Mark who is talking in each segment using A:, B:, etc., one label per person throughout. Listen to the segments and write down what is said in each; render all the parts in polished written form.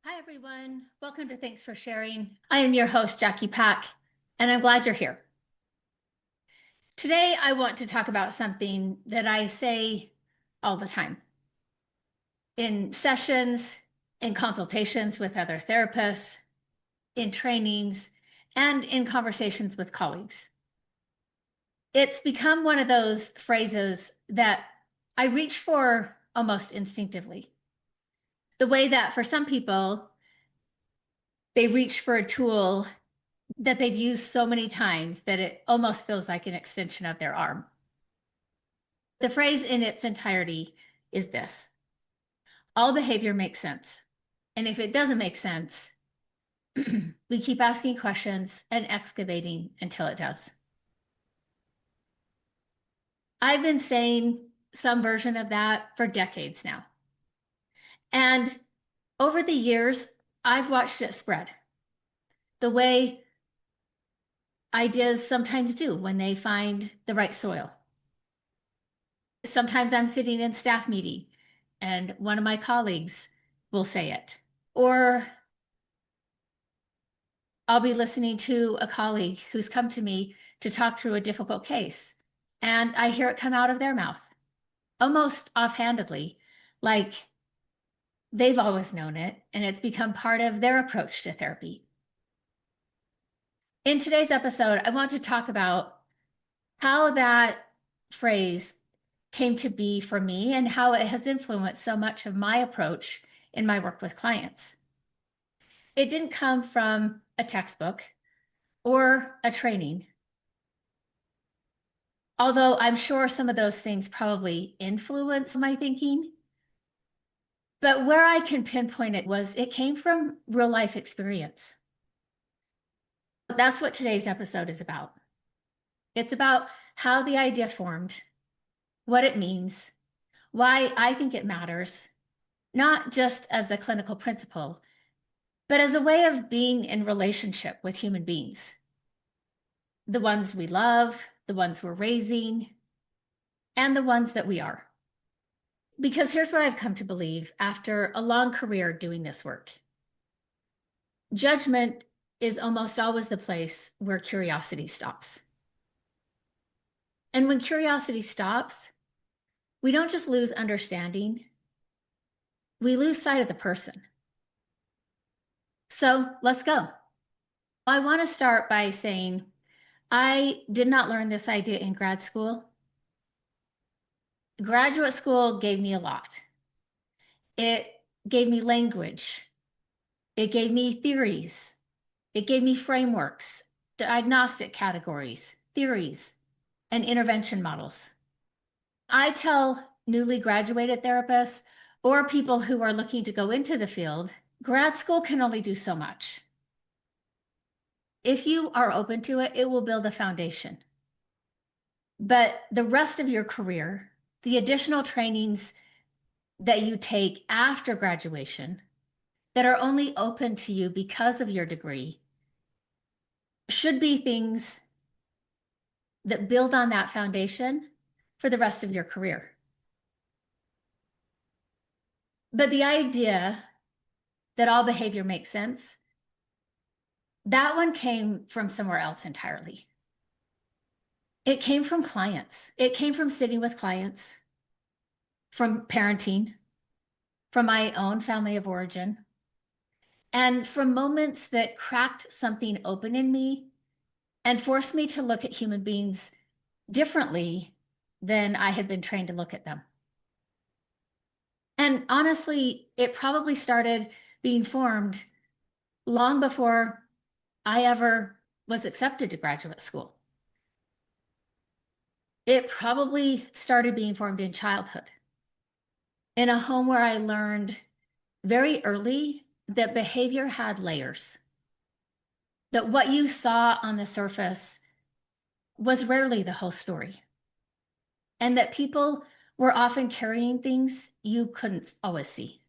A: Hi, everyone. Welcome to Thanks for Sharing. I am your host, Jackie Pack, and I'm glad you're here. Today, I want to talk about something that I say all the time in sessions, in consultations with other therapists, in trainings, and in conversations with colleagues. It's become one of those phrases that I reach for almost instinctively. The way that for some people, they reach for a tool that they've used so many times that it almost feels like an extension of their arm. The phrase in its entirety is this: all behavior makes sense. And if it doesn't make sense, we keep asking questions and excavating until it does. I've been saying some version of that for decades now. And over the years, I've watched it spread the way ideas sometimes do when they find the right soil. Sometimes I'm sitting in staff meeting and one of my colleagues will say it. Or I'll be listening to a colleague who's come to me to talk through a difficult case, and I hear it come out of their mouth, almost offhandedly, like they've always known it, and it's become part of their approach to therapy. In today's episode, I want to talk about how that phrase came to be for me and how it has influenced so much of my approach in my work with clients. It didn't come from a textbook or a training, although I'm sure some of those things probably influence my thinking. But where I can pinpoint it came from real life experience. That's what today's episode is about. It's about how the idea formed, what it means, why I think it matters, not just as a clinical principle, but as a way of being in relationship with human beings. The ones we love, the ones we're raising, and the ones that we are. Because here's what I've come to believe after a long career doing this work. Judgment is almost always the place where curiosity stops. And when curiosity stops, we don't just lose understanding, we lose sight of the person. So let's go. I want to start by saying I did not learn this idea in grad school. Graduate school gave me a lot. It gave me language. It gave me theories. It gave me frameworks, diagnostic categories, theories, and intervention models. I tell newly graduated therapists or people who are looking to go into the field, grad school can only do so much. If you are open to it, it will build a foundation. But the rest of your career, the additional trainings that you take after graduation that are only open to you because of your degree should be things that build on that foundation for the rest of your career. But the idea that all behavior makes sense, that one came from somewhere else entirely. It came from clients. It came from sitting with clients, from parenting, from my own family of origin, and from moments that cracked something open in me and forced me to look at human beings differently than I had been trained to look at them. And honestly, it probably started being formed long before I ever was accepted to graduate school. It probably started being formed in childhood, in a home where I learned very early that behavior had layers, that what you saw on the surface was rarely the whole story, and that people were often carrying things you couldn't always see.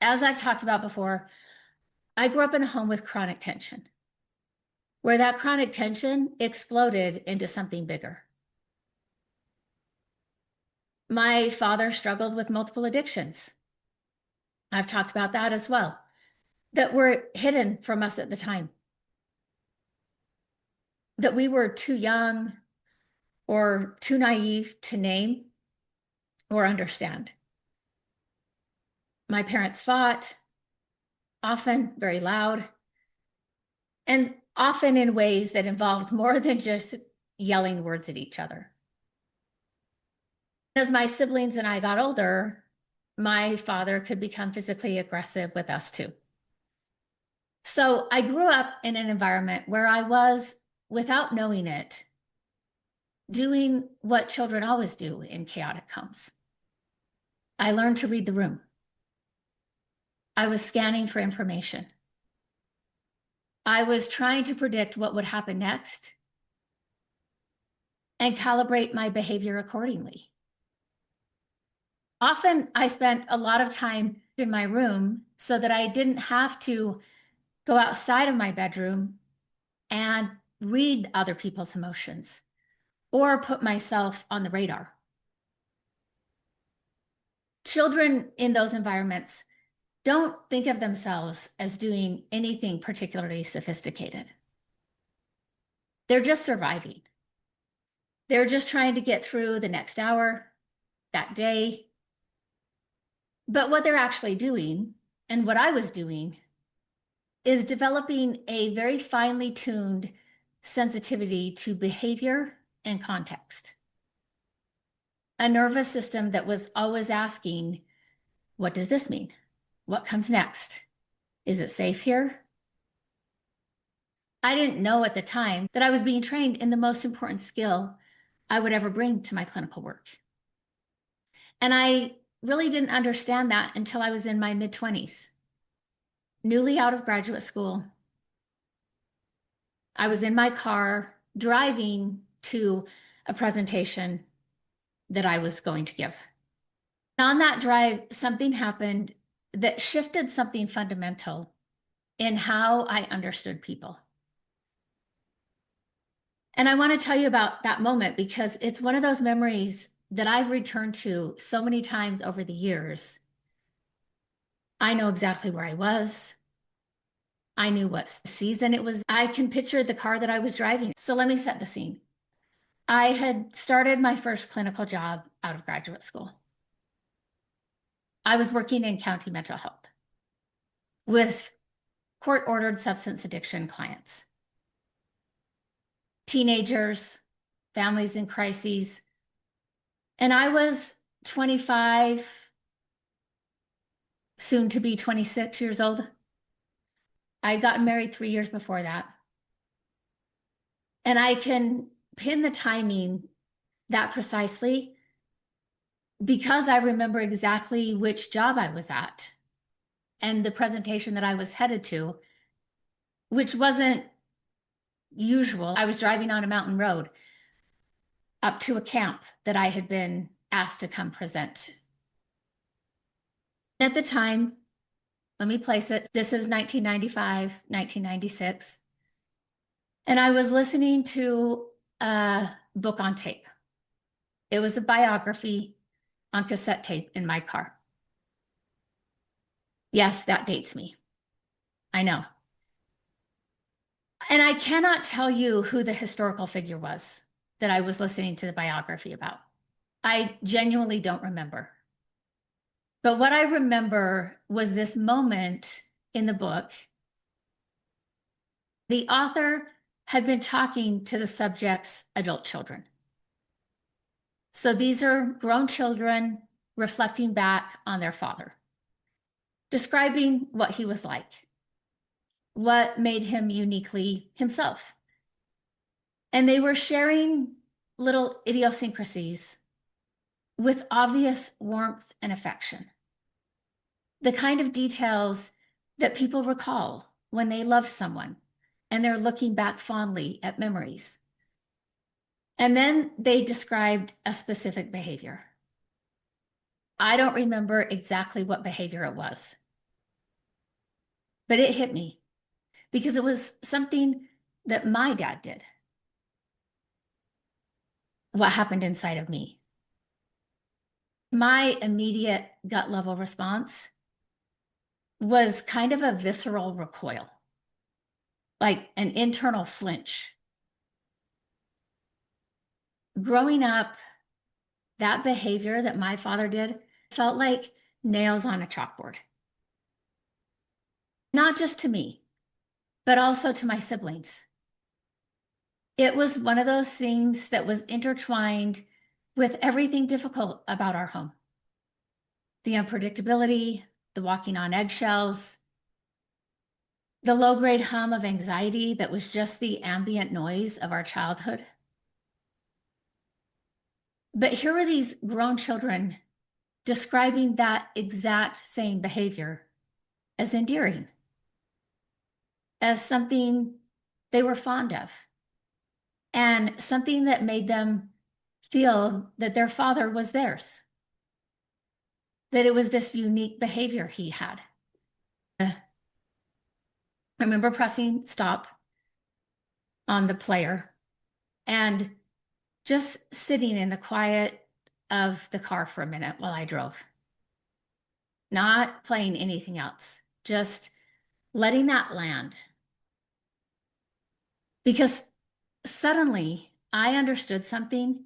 A: As I've talked about before, I grew up in a home with chronic tension, where that chronic tension exploded into something bigger. My father struggled with multiple addictions. I've talked about that as well, that were hidden from us at the time, that we were too young or too naive to name or understand. My parents fought, often very loud, and often in ways that involved more than just yelling words at each other. As my siblings and I got older, my father could become physically aggressive with us too. So I grew up in an environment where I was, without knowing it, doing what children always do in chaotic homes. I learned to read the room. I was scanning for information. I was trying to predict what would happen next and calibrate my behavior accordingly. Often I spent a lot of time in my room so that I didn't have to go outside of my bedroom and read other people's emotions or put myself on the radar. Children in those environments don't think of themselves as doing anything particularly sophisticated. They're just surviving. They're just trying to get through the next hour, that day. But what they're actually doing, and what I was doing, is developing a very finely tuned sensitivity to behavior and context. A nervous system that was always asking, what does this mean? What comes next? Is it safe here? I didn't know at the time that I was being trained in the most important skill I would ever bring to my clinical work. And I really didn't understand that until I was in my mid-20s. Newly out of graduate school, I was in my car driving to a presentation that I was going to give. On that drive, something happened that shifted something fundamental in how I understood people. And I want to tell you about that moment because it's one of those memories that I've returned to so many times over the years. I know exactly where I was. I knew what season it was. I can picture the car that I was driving. So let me set the scene. I had started my first clinical job out of graduate school. I was working in county mental health with court-ordered substance addiction clients, teenagers, families in crises. And I was 25, soon to be 26 years old. I'd gotten married 3 years before that. And I can pin the timing that precisely because I remember exactly which job I was at and the presentation that I was headed to, which wasn't usual. I was driving on a mountain road up to a camp that I had been asked to come present. At the time, let me place it, this is 1995, 1996. And I was listening to a book on tape. It was a biography on cassette tape in my car. Yes, that dates me. I know. And I cannot tell you who the historical figure was that I was listening to the biography about. I genuinely don't remember. But what I remember was this moment in the book. The author had been talking to the subject's adult children. So these are grown children reflecting back on their father, describing what he was like, what made him uniquely himself. And they were sharing little idiosyncrasies with obvious warmth and affection. The kind of details that people recall when they love someone and they're looking back fondly at memories. And then they described a specific behavior. I don't remember exactly what behavior it was, but it hit me because it was something that my dad did. What happened inside of me? My immediate gut level response was kind of a visceral recoil, like an internal flinch. Growing up, that behavior that my father did felt like nails on a chalkboard, not just to me, but also to my siblings. It was one of those things that was intertwined with everything difficult about our home. The unpredictability, the walking on eggshells, the low-grade hum of anxiety that was just the ambient noise of our childhood. But here were these grown children describing that exact same behavior as endearing, as something they were fond of, and something that made them feel that their father was theirs, that it was this unique behavior he had. I remember pressing stop on the player and just sitting in the quiet of the car for a minute while I drove, not playing anything else, just letting that land. Because suddenly I understood something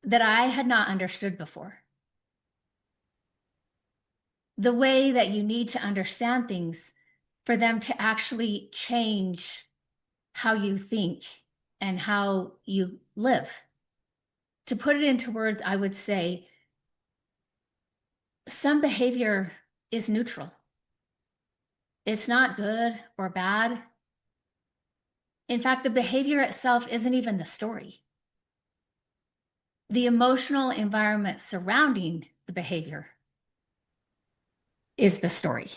A: that I had not understood before. The way that you need to understand things for them to actually change how you think and how you live. To put it into words, I would say some behavior is neutral. It's not good or bad. In fact, the behavior itself isn't even the story. The emotional environment surrounding the behavior is the story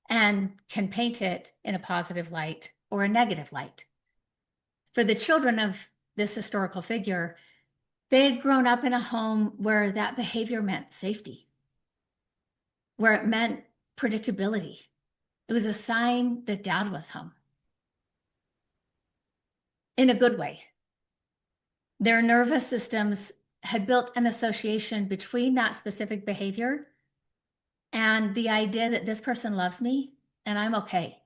A: and can paint it in a positive light or a negative light. For the children of this historical figure, they had grown up in a home where that behavior meant safety, where it meant predictability. It was a sign that dad was home. In a good way. Their nervous systems had built an association between that specific behavior and the idea that this person loves me and I'm okay.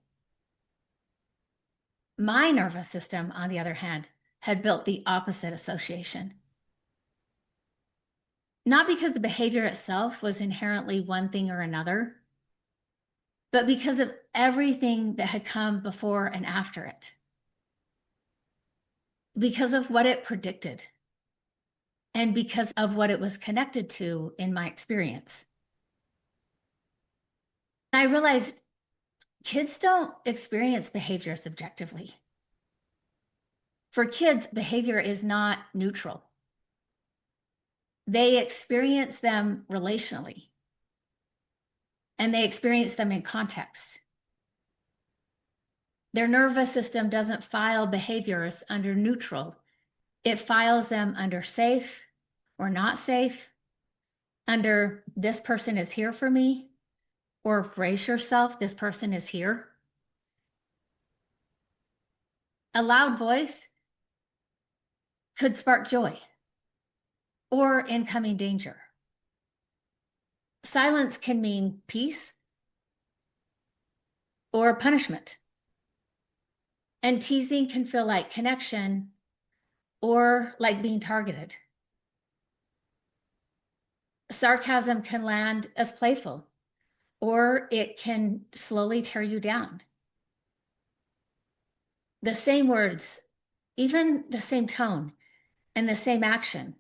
A: My nervous system, on the other hand, had built the opposite association. Not because the behavior itself was inherently one thing or another, but because of everything that had come before and after it. Because of what it predicted, and because of what it was connected to in my experience. I realized kids don't experience behavior subjectively. For kids, behavior is not neutral. They experience them relationally, and they experience them in context. Their nervous system doesn't file behaviors under neutral. It files them under safe or not safe, under this person is here for me, or brace yourself, this person is here. A loud voice could spark joy or incoming danger. Silence can mean peace or punishment. And teasing can feel like connection or like being targeted. Sarcasm can land as playful, or it can slowly tear you down. The same words, even the same tone, and the same action,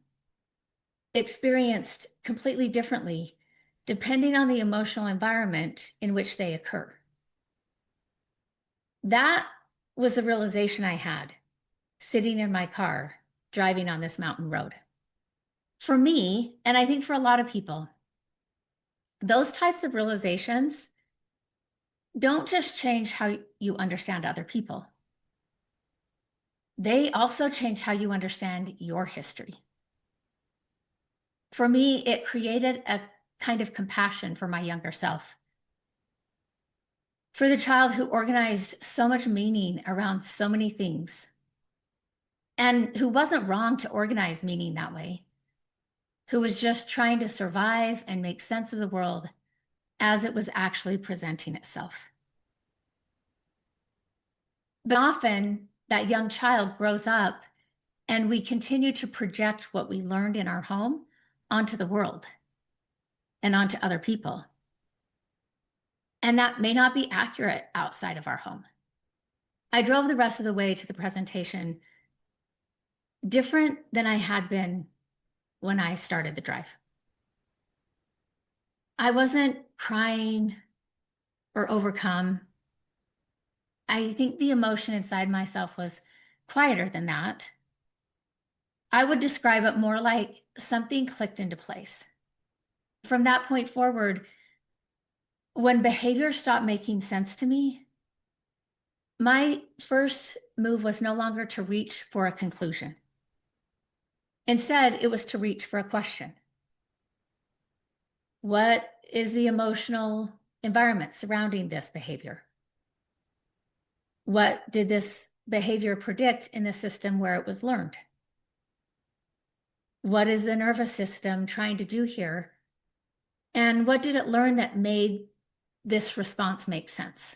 A: experienced completely differently depending on the emotional environment in which they occur. That was the realization I had sitting in my car driving on this mountain road. For me, and I think for a lot of people, those types of realizations don't just change how you understand other people. They also change how you understand your history. For me, it created a kind of compassion for my younger self, for the child who organized so much meaning around so many things, and who wasn't wrong to organize meaning that way, who was just trying to survive and make sense of the world as it was actually presenting itself. But often that young child grows up and we continue to project what we learned in our home onto the world and onto other people. And that may not be accurate outside of our home. I drove the rest of the way to the presentation different than I had been when I started the drive. I wasn't crying or overcome. I think the emotion inside myself was quieter than that. I would describe it more like something clicked into place. From that point forward, when behavior stopped making sense to me, my first move was no longer to reach for a conclusion. Instead, it was to reach for a question. What is the emotional environment surrounding this behavior? What did this behavior predict in the system where it was learned? What is the nervous system trying to do here? And what did it learn that made this response make sense?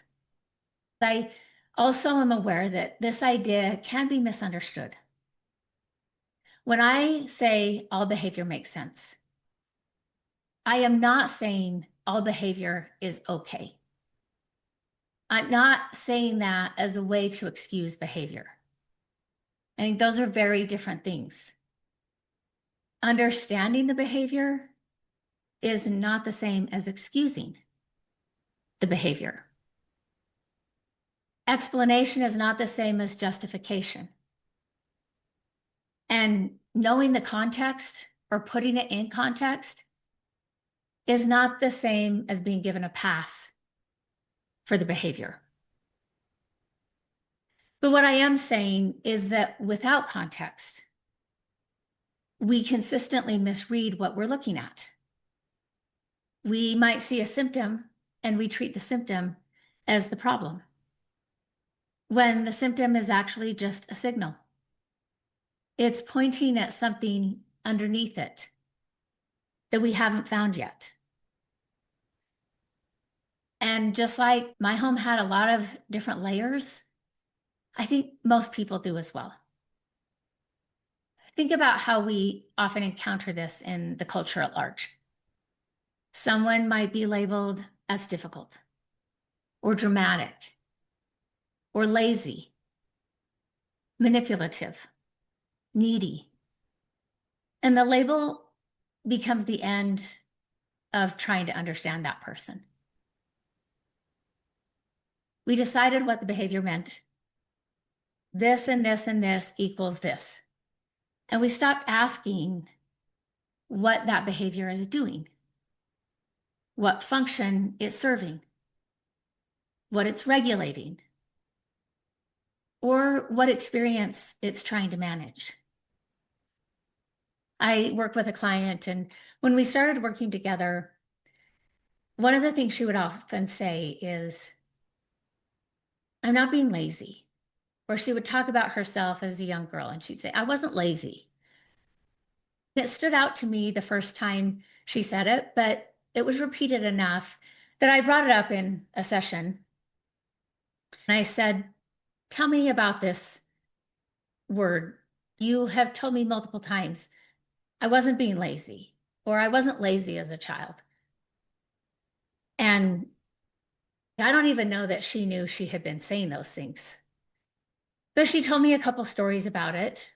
A: I also am aware that this idea can be misunderstood. When I say all behavior makes sense, I am not saying all behavior is okay. I'm not saying that as a way to excuse behavior. I think those are very different things. Understanding the behavior is not the same as excusing the behavior. Explanation is not the same as justification. And knowing the context or putting it in context is not the same as being given a pass for the behavior. But what I am saying is that without context, we consistently misread what we're looking at. We might see a symptom and we treat the symptom as the problem, when the symptom is actually just a signal. It's pointing at something underneath it that we haven't found yet. And just like my home had a lot of different layers, I think most people do as well. Think about how we often encounter this in the culture at large. Someone might be labeled as difficult, or dramatic, or lazy, manipulative, needy. And the label becomes the end of trying to understand that person. We decided what the behavior meant. This and this and this equals this. And we stopped asking what that behavior is doing, what function it's serving, what it's regulating, or what experience it's trying to manage. I work with a client, and when we started working together, one of the things she would often say is, I'm not being lazy. Or she would talk about herself as a young girl, and she'd say, I wasn't lazy. It stood out to me the first time she said it, but it was repeated enough that I brought it up in a session. And I said, tell me about this word. You have told me multiple times I wasn't being lazy, or I wasn't lazy as a child. And I don't even know that she knew she had been saying those things. But she told me a couple stories about it.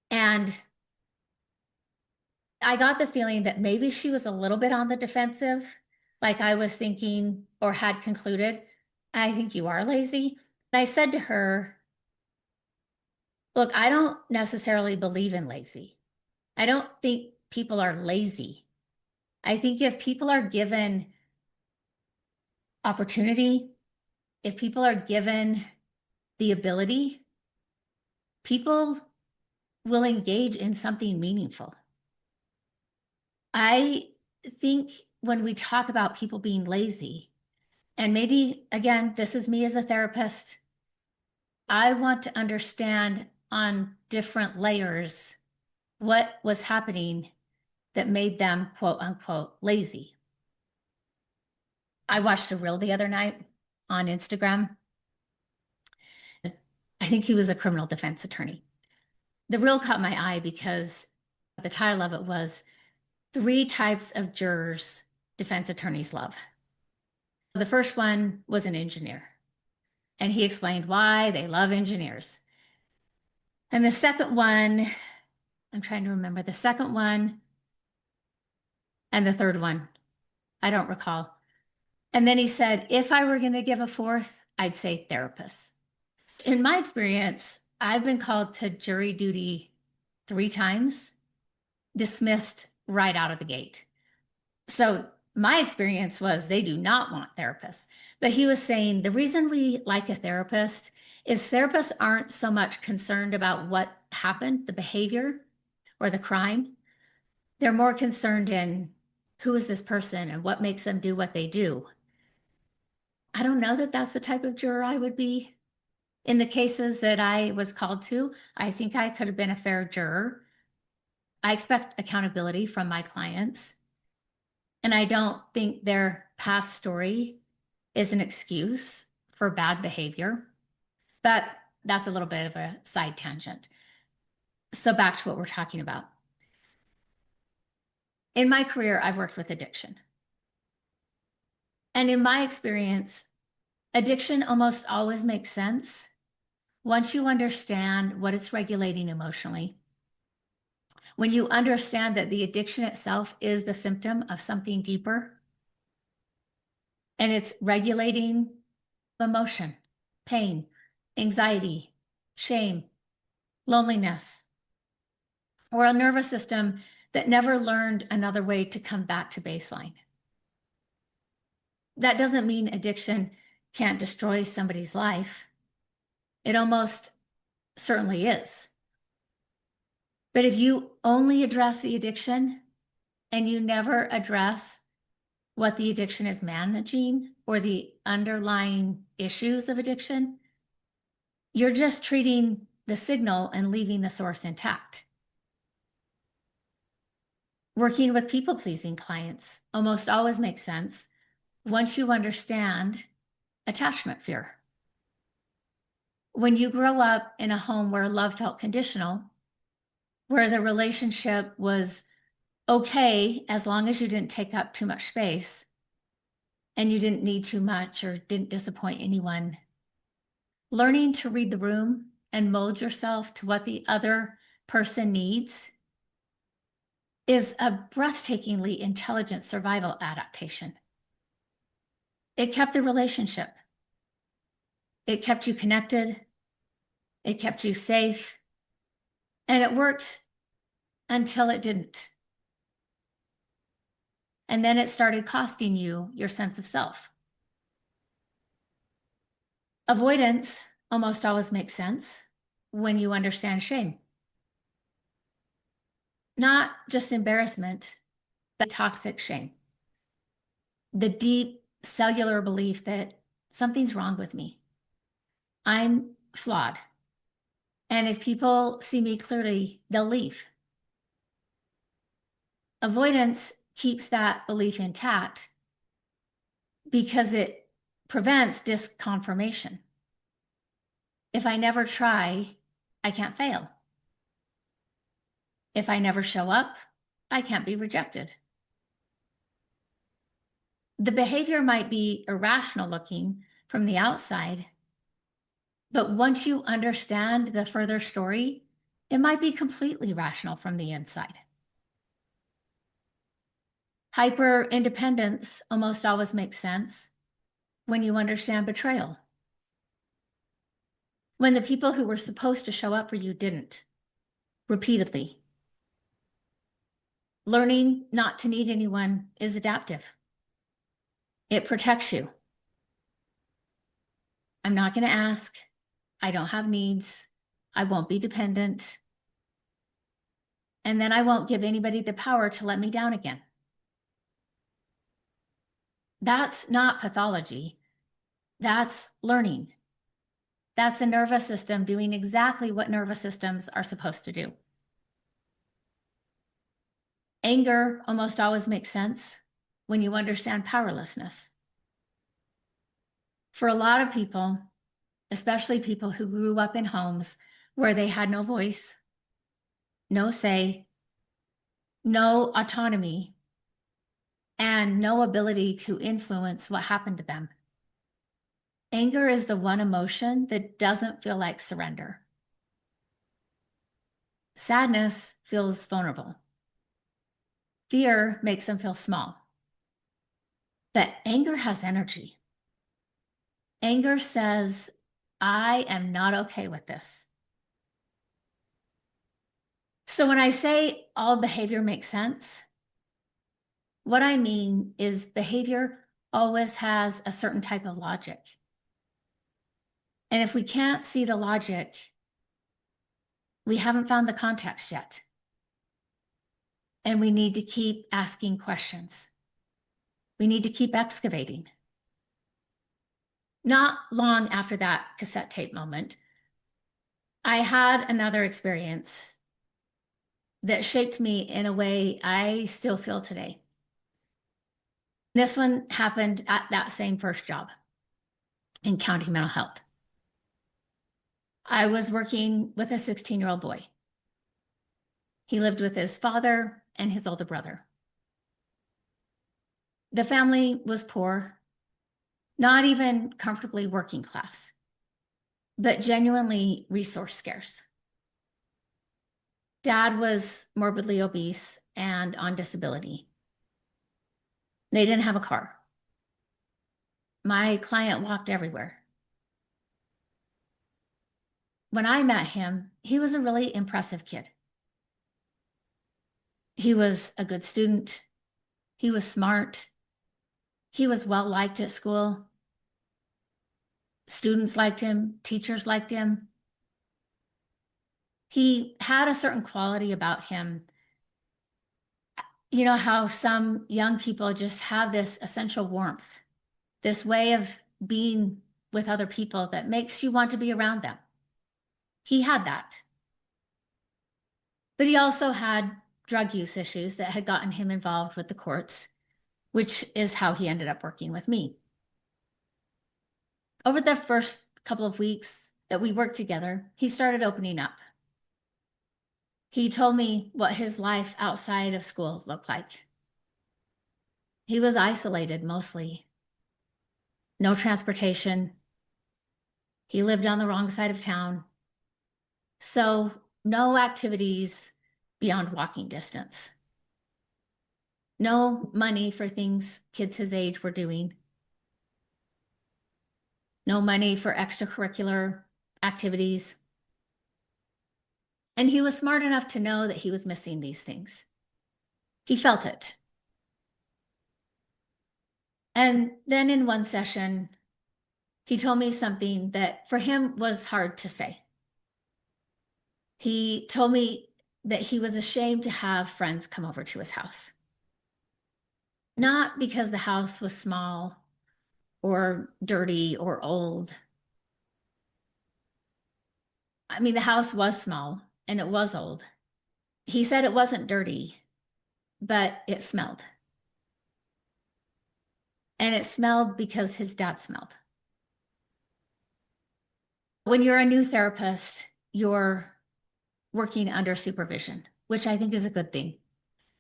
A: And I got the feeling that maybe she was a little bit on the defensive, like I was thinking or had concluded, I think you are lazy. And I said to her, look, I don't necessarily believe in lazy. I don't think people are lazy. I think if people are given opportunity, if people are given the ability, people will engage in something meaningful. I think when we talk about people being lazy, and maybe, again, this is me as a therapist, I want to understand on different layers what was happening that made them, quote unquote, lazy. I watched a reel the other night on Instagram. I think he was a criminal defense attorney. The reel caught my eye because the title of it was Three Types of Jurors Defense Attorneys Love. The first one was an engineer, and he explained why they love engineers. And the second one, I'm trying to remember the second one and the third one. I don't recall. And then he said, if I were going to give a fourth, I'd say therapists. In my experience, I've been called to jury duty 3 times, dismissed right out of the gate. So my experience was they do not want therapists. But he was saying the reason we like a therapist is therapists aren't so much concerned about what happened, the behavior or the crime. They're more concerned in who is this person and what makes them do what they do. I don't know that that's the type of juror I would be. In the cases that I was called to, I think I could have been a fair juror. I expect accountability from my clients. And I don't think their past story is an excuse for bad behavior. But that's a little bit of a side tangent. So back to what we're talking about. In my career, I've worked with addiction. And in my experience, addiction almost always makes sense once you understand what it's regulating emotionally. When you understand that the addiction itself is the symptom of something deeper, and it's regulating emotion, pain, anxiety, shame, loneliness, or a nervous system that never learned another way to come back to baseline. That doesn't mean addiction can't destroy somebody's life. It almost certainly is. But if you only address the addiction and you never address what the addiction is managing or the underlying issues of addiction, you're just treating the signal and leaving the source intact. Working with people-pleasing clients almost always makes sense once you understand attachment fear. When you grow up in a home where love felt conditional, where the relationship was okay as long as you didn't take up too much space and you didn't need too much or didn't disappoint anyone, learning to read the room and mold yourself to what the other person needs is a breathtakingly intelligent survival adaptation. It kept the relationship. It kept you connected. It kept you safe. And it worked until it didn't. And then it started costing you your sense of self. Avoidance almost always makes sense when you understand shame. Not just embarrassment, but toxic shame. The deep cellular belief that something's wrong with me. I'm flawed. And if people see me clearly, they'll leave. Avoidance keeps that belief intact because it prevents disconfirmation. If I never try, I can't fail. If I never show up, I can't be rejected. The behavior might be irrational looking from the outside, but once you understand the further story, it might be completely rational from the inside. Hyper-independence almost always makes sense when you understand betrayal. When the people who were supposed to show up for you didn't, repeatedly. Learning not to need anyone is adaptive. It protects you. I'm not going to ask. I don't have needs. I won't be dependent. And then I won't give anybody the power to let me down again. That's not pathology. That's learning. That's a nervous system doing exactly what nervous systems are supposed to do. Anger almost always makes sense when you understand powerlessness. For a lot of people, especially people who grew up in homes where they had no voice, no say, no autonomy, and no ability to influence what happened to them, anger is the one emotion that doesn't feel like surrender. Sadness feels vulnerable. Fear makes them feel small. But anger has energy. Anger says, I am not okay with this. So when I say all behavior makes sense, what I mean is behavior always has a certain type of logic. And if we can't see the logic, we haven't found the context yet. And we need to keep asking questions. We need to keep excavating. Not long after that cassette tape moment, I had another experience that shaped me in a way I still feel today. This one happened at that same first job in county mental health. I was working with a 16-year-old boy. He lived with his father and his older brother. The family was poor, not even comfortably working class, but genuinely resource scarce. Dad was morbidly obese and on disability. They didn't have a car. My client walked everywhere. When I met him, he was a really impressive kid. He was a good student. He was smart. He was well liked at school. Students liked him. Teachers liked him. He had a certain quality about him. You know how some young people just have this essential warmth, this way of being with other people that makes you want to be around them. He had that. But he also had drug use issues that had gotten him involved with the courts, which is how he ended up working with me. Over the first couple of weeks that we worked together, he started opening up. He told me what his life outside of school looked like. He was isolated mostly. No transportation. He lived on the wrong side of town. So no activities beyond walking distance. No money for things kids his age were doing. No money for extracurricular activities. And he was smart enough to know that he was missing these things. He felt it. And then in one session, he told me something that for him was hard to say. He told me that he was ashamed to have friends come over to his house. Not because the house was small or dirty or old. I mean, the house was small and it was old. He said it wasn't dirty, but it smelled. And it smelled because his dad smelled. When you're a new therapist, you're working under supervision, which I think is a good thing.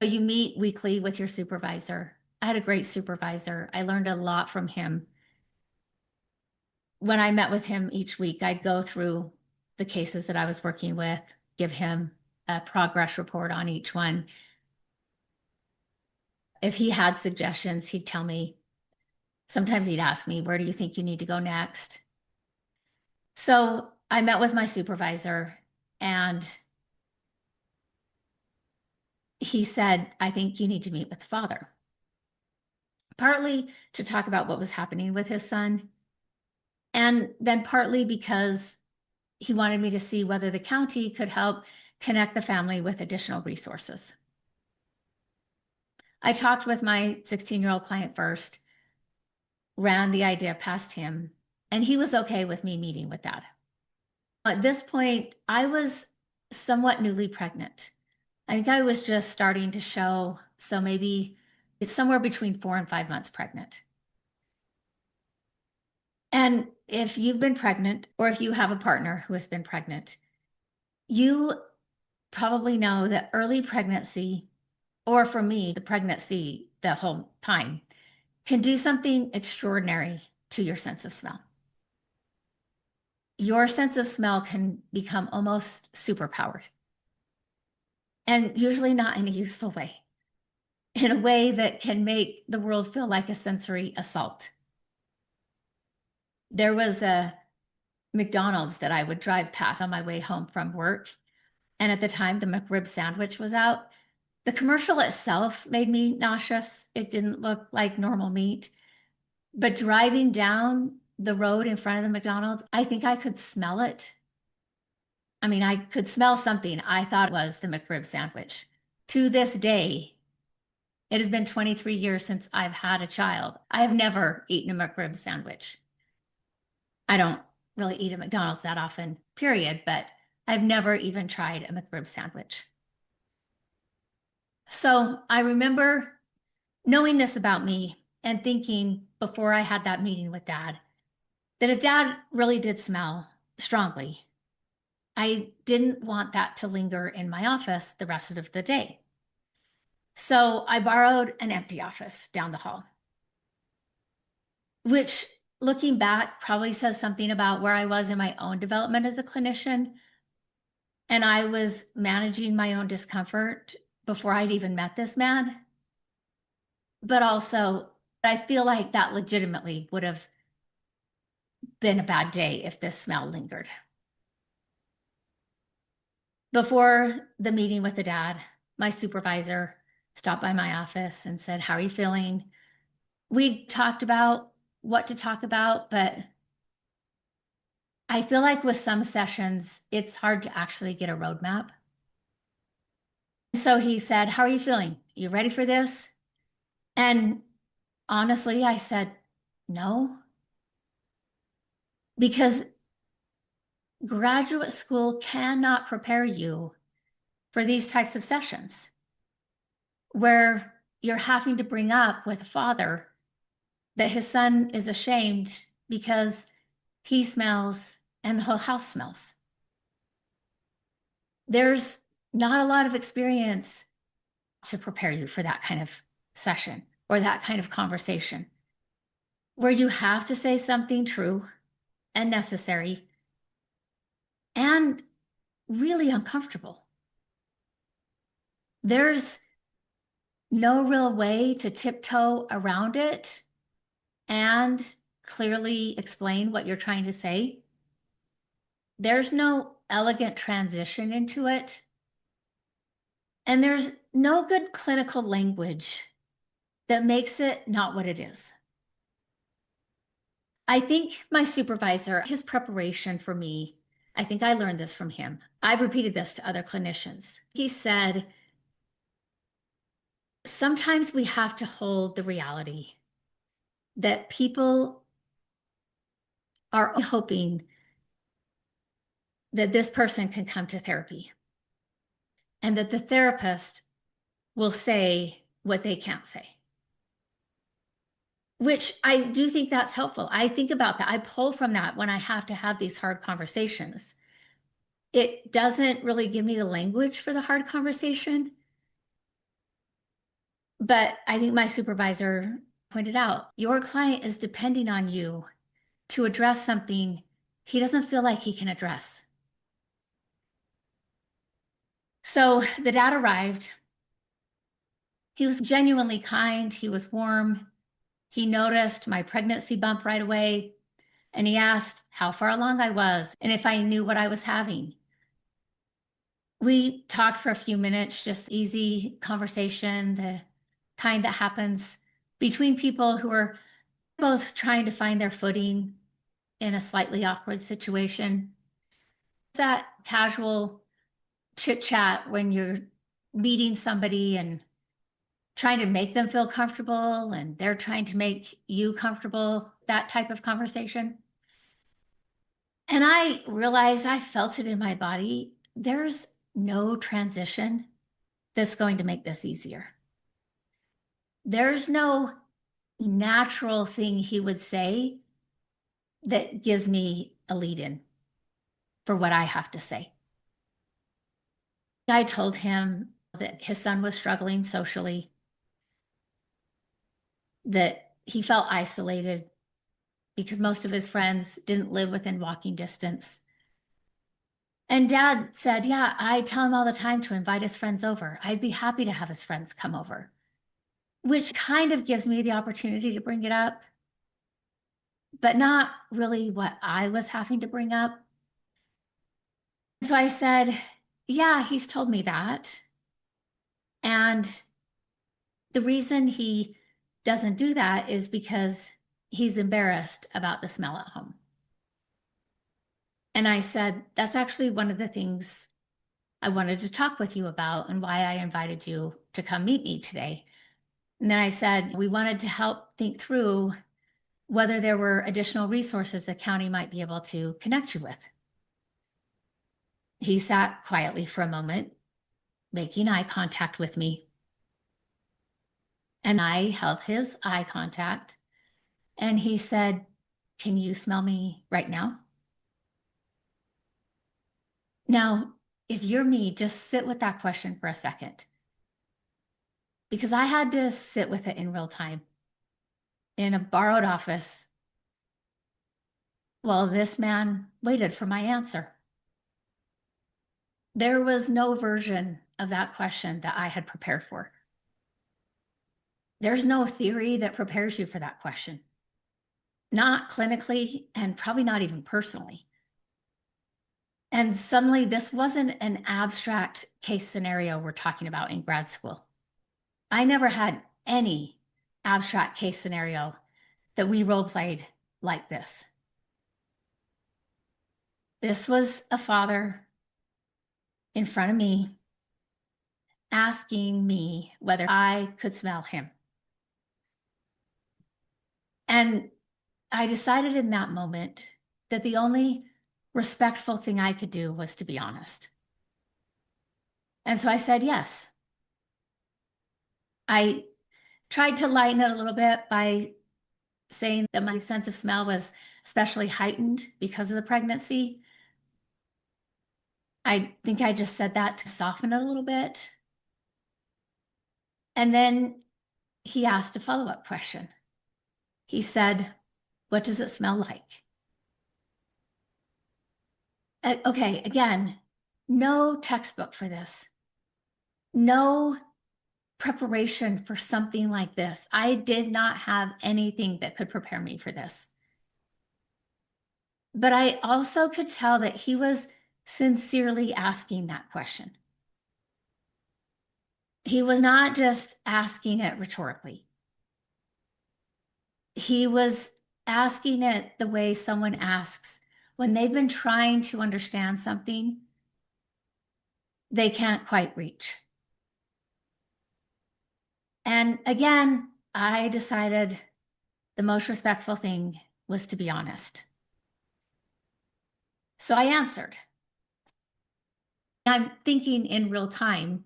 A: So you meet weekly with your supervisor. I had a great supervisor. I learned a lot from him. When I met with him each week, I'd go through the cases that I was working with, give him a progress report on each one. If he had suggestions, he'd tell me. Sometimes he'd ask me, where do you think you need to go next? So I met with my supervisor and he said, I think you need to meet with the father. Partly to talk about what was happening with his son, and then partly because he wanted me to see whether the county could help connect the family with additional resources. I talked with my 16-year-old client first, ran the idea past him, and he was okay with me meeting with Dad. At this point, I was somewhat newly pregnant. I think I was just starting to show, so maybe it's somewhere between 4 and 5 months pregnant. And if you've been pregnant or if you have a partner who has been pregnant, you probably know that early pregnancy, or for me, the pregnancy the whole time, can do something extraordinary to your sense of smell. Your sense of smell can become almost superpowered, and usually not in a useful way, in a way that can make the world feel like a sensory assault. There was a McDonald's that I would drive past on my way home from work. And at the time, the McRib sandwich was out. The commercial itself made me nauseous. It didn't look like normal meat. But driving down the road in front of the McDonald's, I think I could smell it. I mean, I could smell something I thought was the McRib sandwich. To this day, it has been 23 years since I've had a child. I have never eaten a McRib sandwich. I don't really eat at McDonald's that often, period, but I've never even tried a McRib sandwich. So I remember knowing this about me and thinking before I had that meeting with Dad that if Dad really did smell strongly, I didn't want that to linger in my office the rest of the day. So I borrowed an empty office down the hall, which looking back probably says something about where I was in my own development as a clinician. And I was managing my own discomfort before I'd even met this man. But also, I feel like that legitimately would have been a bad day if this smell lingered. Before the meeting with the dad, my supervisor stopped by my office and said, "How are you feeling?" We talked about what to talk about, but I feel like with some sessions, it's hard to actually get a roadmap. So he said, "How are you feeling? You ready for this?" And honestly, I said, "No," because graduate school cannot prepare you for these types of sessions where you're having to bring up with a father that his son is ashamed because he smells and the whole house smells. There's not a lot of experience to prepare you for that kind of session or that kind of conversation where you have to say something true and necessary and really uncomfortable. There's no real way to tiptoe around it and clearly explain what you're trying to say. There's no elegant transition into it. And there's no good clinical language that makes it not what it is. I think my supervisor, his preparation for me, I think I learned this from him. I've repeated this to other clinicians. He said, sometimes we have to hold the reality that people are hoping that this person can come to therapy and that the therapist will say what they can't say. Which I do think that's helpful. I think about that. I pull from that when I have to have these hard conversations. It doesn't really give me the language for the hard conversation. But I think my supervisor pointed out, your client is depending on you to address something he doesn't feel like he can address. So the dad arrived. He was genuinely kind. He was warm. He noticed my pregnancy bump right away. And he asked how far along I was and if I knew what I was having. We talked for a few minutes, just easy conversation, the kind that happens between people who are both trying to find their footing in a slightly awkward situation. That casual chit chat when you're meeting somebody and trying to make them feel comfortable and they're trying to make you comfortable, that type of conversation. And I realized I felt it in my body. There's no transition that's going to make this easier. There's no natural thing he would say that gives me a lead in for what I have to say. I told him that his son was struggling socially, that he felt isolated because most of his friends didn't live within walking distance. And Dad said, yeah, I tell him all the time to invite his friends over. I'd be happy to have his friends come over, which kind of gives me the opportunity to bring it up, but not really what I was having to bring up. So I said, yeah, he's told me that. And the reason he doesn't do that is because he's embarrassed about the smell at home. And I said, that's actually one of the things I wanted to talk with you about and why I invited you to come meet me today. And then I said, we wanted to help think through whether there were additional resources the county might be able to connect you with. He sat quietly for a moment, making eye contact with me. And I held his eye contact. And he said, can you smell me right now? Now, if you're me, just sit with that question for a second. Because I had to sit with it in real time in a borrowed office while this man waited for my answer. There was no version of that question that I had prepared for. There's no theory that prepares you for that question, not clinically and probably not even personally. And suddenly, this wasn't an abstract case scenario we're talking about in grad school. I never had any abstract case scenario that we role played like this. This was a father in front of me asking me whether I could smell him. And I decided in that moment that the only respectful thing I could do was to be honest. And so I said yes. I tried to lighten it a little bit by saying that my sense of smell was especially heightened because of the pregnancy. I think I just said that to soften it a little bit. And then he asked a follow-up question. He said, what does it smell like? Okay, again, no textbook for this. No preparation for something like this. I did not have anything that could prepare me for this. But I also could tell that he was sincerely asking that question. He was not just asking it rhetorically. He was asking it the way someone asks when they've been trying to understand something they can't quite reach. And again, I decided the most respectful thing was to be honest. So I answered. I'm thinking in real time,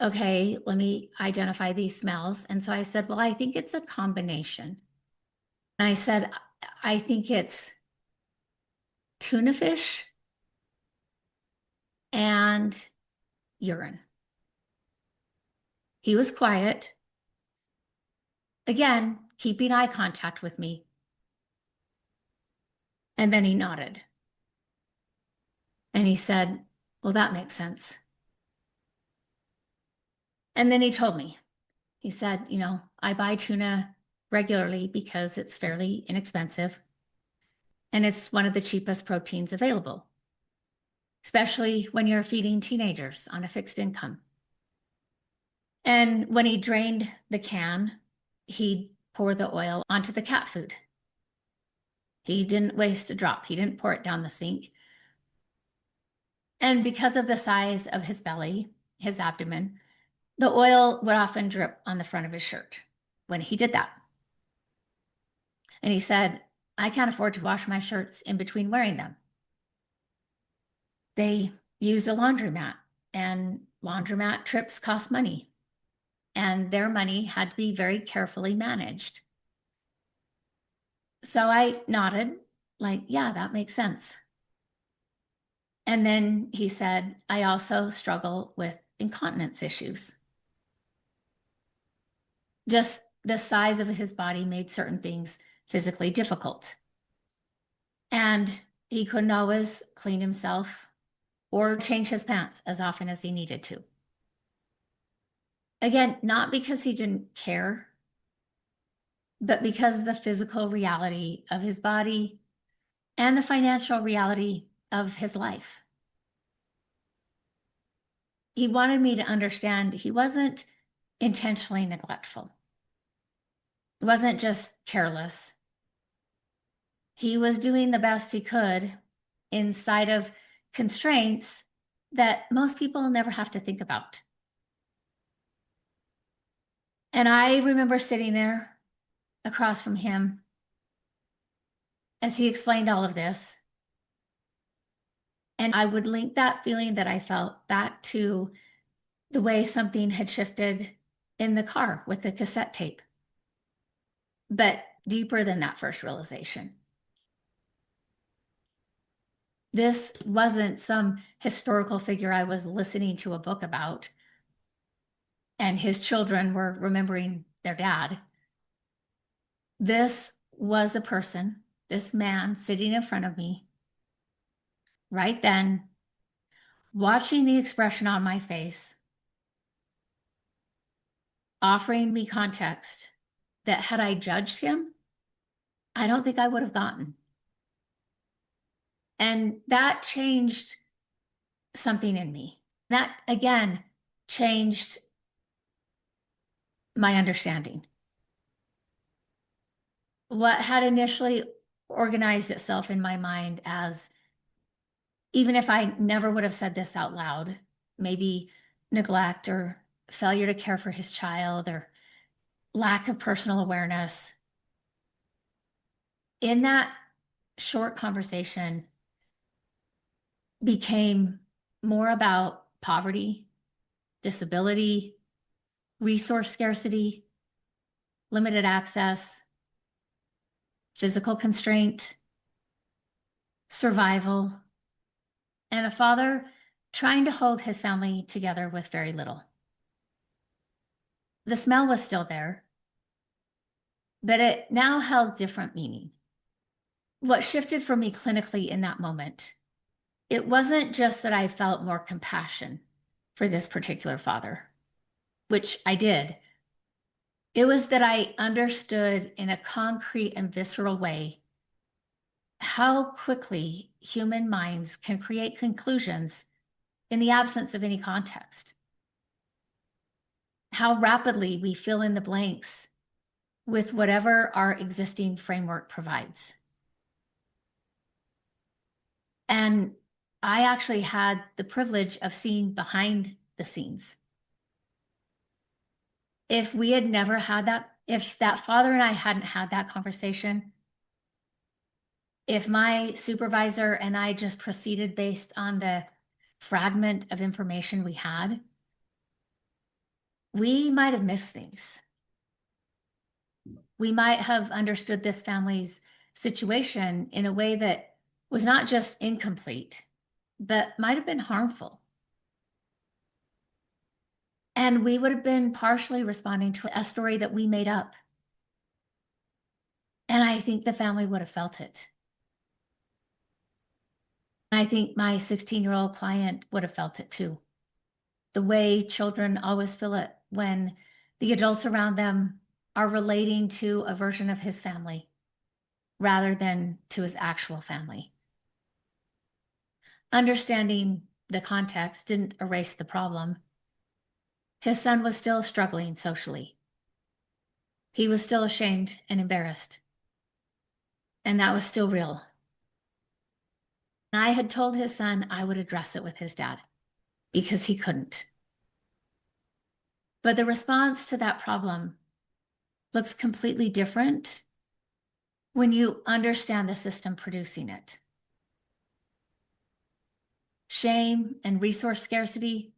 A: okay, let me identify these smells. And so I said, well, I think it's a combination. And I said, I think it's tuna fish and urine. He was quiet, again, keeping eye contact with me. And then he nodded. And he said, well, that makes sense. And then he told me, he said, I buy tuna regularly because it's fairly inexpensive. And it's one of the cheapest proteins available, especially when you're feeding teenagers on a fixed income. And when he drained the can, he'd pour the oil onto the cat food. He didn't waste a drop. He didn't pour it down the sink. And because of the size of his belly, his abdomen, the oil would often drip on the front of his shirt when he did that. And he said, I can't afford to wash my shirts in between wearing them. They used a laundromat, and laundromat trips cost money. And their money had to be very carefully managed. So I nodded, like, yeah, that makes sense. And then he said, I also struggle with incontinence issues. Just the size of his body made certain things physically difficult. And he couldn't always clean himself or change his pants as often as he needed to. Again, not because he didn't care, but because of the physical reality of his body and the financial reality of his life. He wanted me to understand he wasn't intentionally neglectful. He wasn't just careless. He was doing the best he could inside of constraints that most people never have to think about. And I remember sitting there across from him as he explained all of this. And I would link that feeling that I felt back to the way something had shifted in the car with the cassette tape, but deeper than that first realization. This wasn't some historical figure I was listening to a book about, and his children were remembering their dad. This was a person, this man sitting in front of me right then, watching the expression on my face, offering me context that had I judged him, I don't think I would have gotten. And that changed something in me. That, again, changed my understanding. What had initially organized itself in my mind as, even if I never would have said this out loud, maybe neglect or failure to care for his child or lack of personal awareness. In that short conversation became more about poverty, disability, resource scarcity, limited access, physical constraint, survival, and a father trying to hold his family together with very little. The smell was still there, but it now held different meaning. What shifted for me clinically in that moment, it wasn't just that I felt more compassion for this particular father, which I did. It was that I understood in a concrete and visceral way how quickly human minds can create conclusions in the absence of any context. How rapidly we fill in the blanks with whatever our existing framework provides. And I actually had the privilege of seeing behind the scenes. If we had never had that, if that father and I hadn't had that conversation, if my supervisor and I just proceeded based on the fragment of information we had, we might have missed things. We might have understood this family's situation in a way that was not just incomplete, but might have been harmful. And we would have been partially responding to a story that we made up. And I think the family would have felt it. I think my 16-year-old client would have felt it too. The way children always feel it when the adults around them are relating to a version of his family rather than to his actual family. Understanding the context didn't erase the problem. His son was still struggling socially. He was still ashamed and embarrassed. And that was still real. And I had told his son I would address it with his dad because he couldn't. But the response to that problem looks completely different when you understand the system producing it. Shame and resource scarcity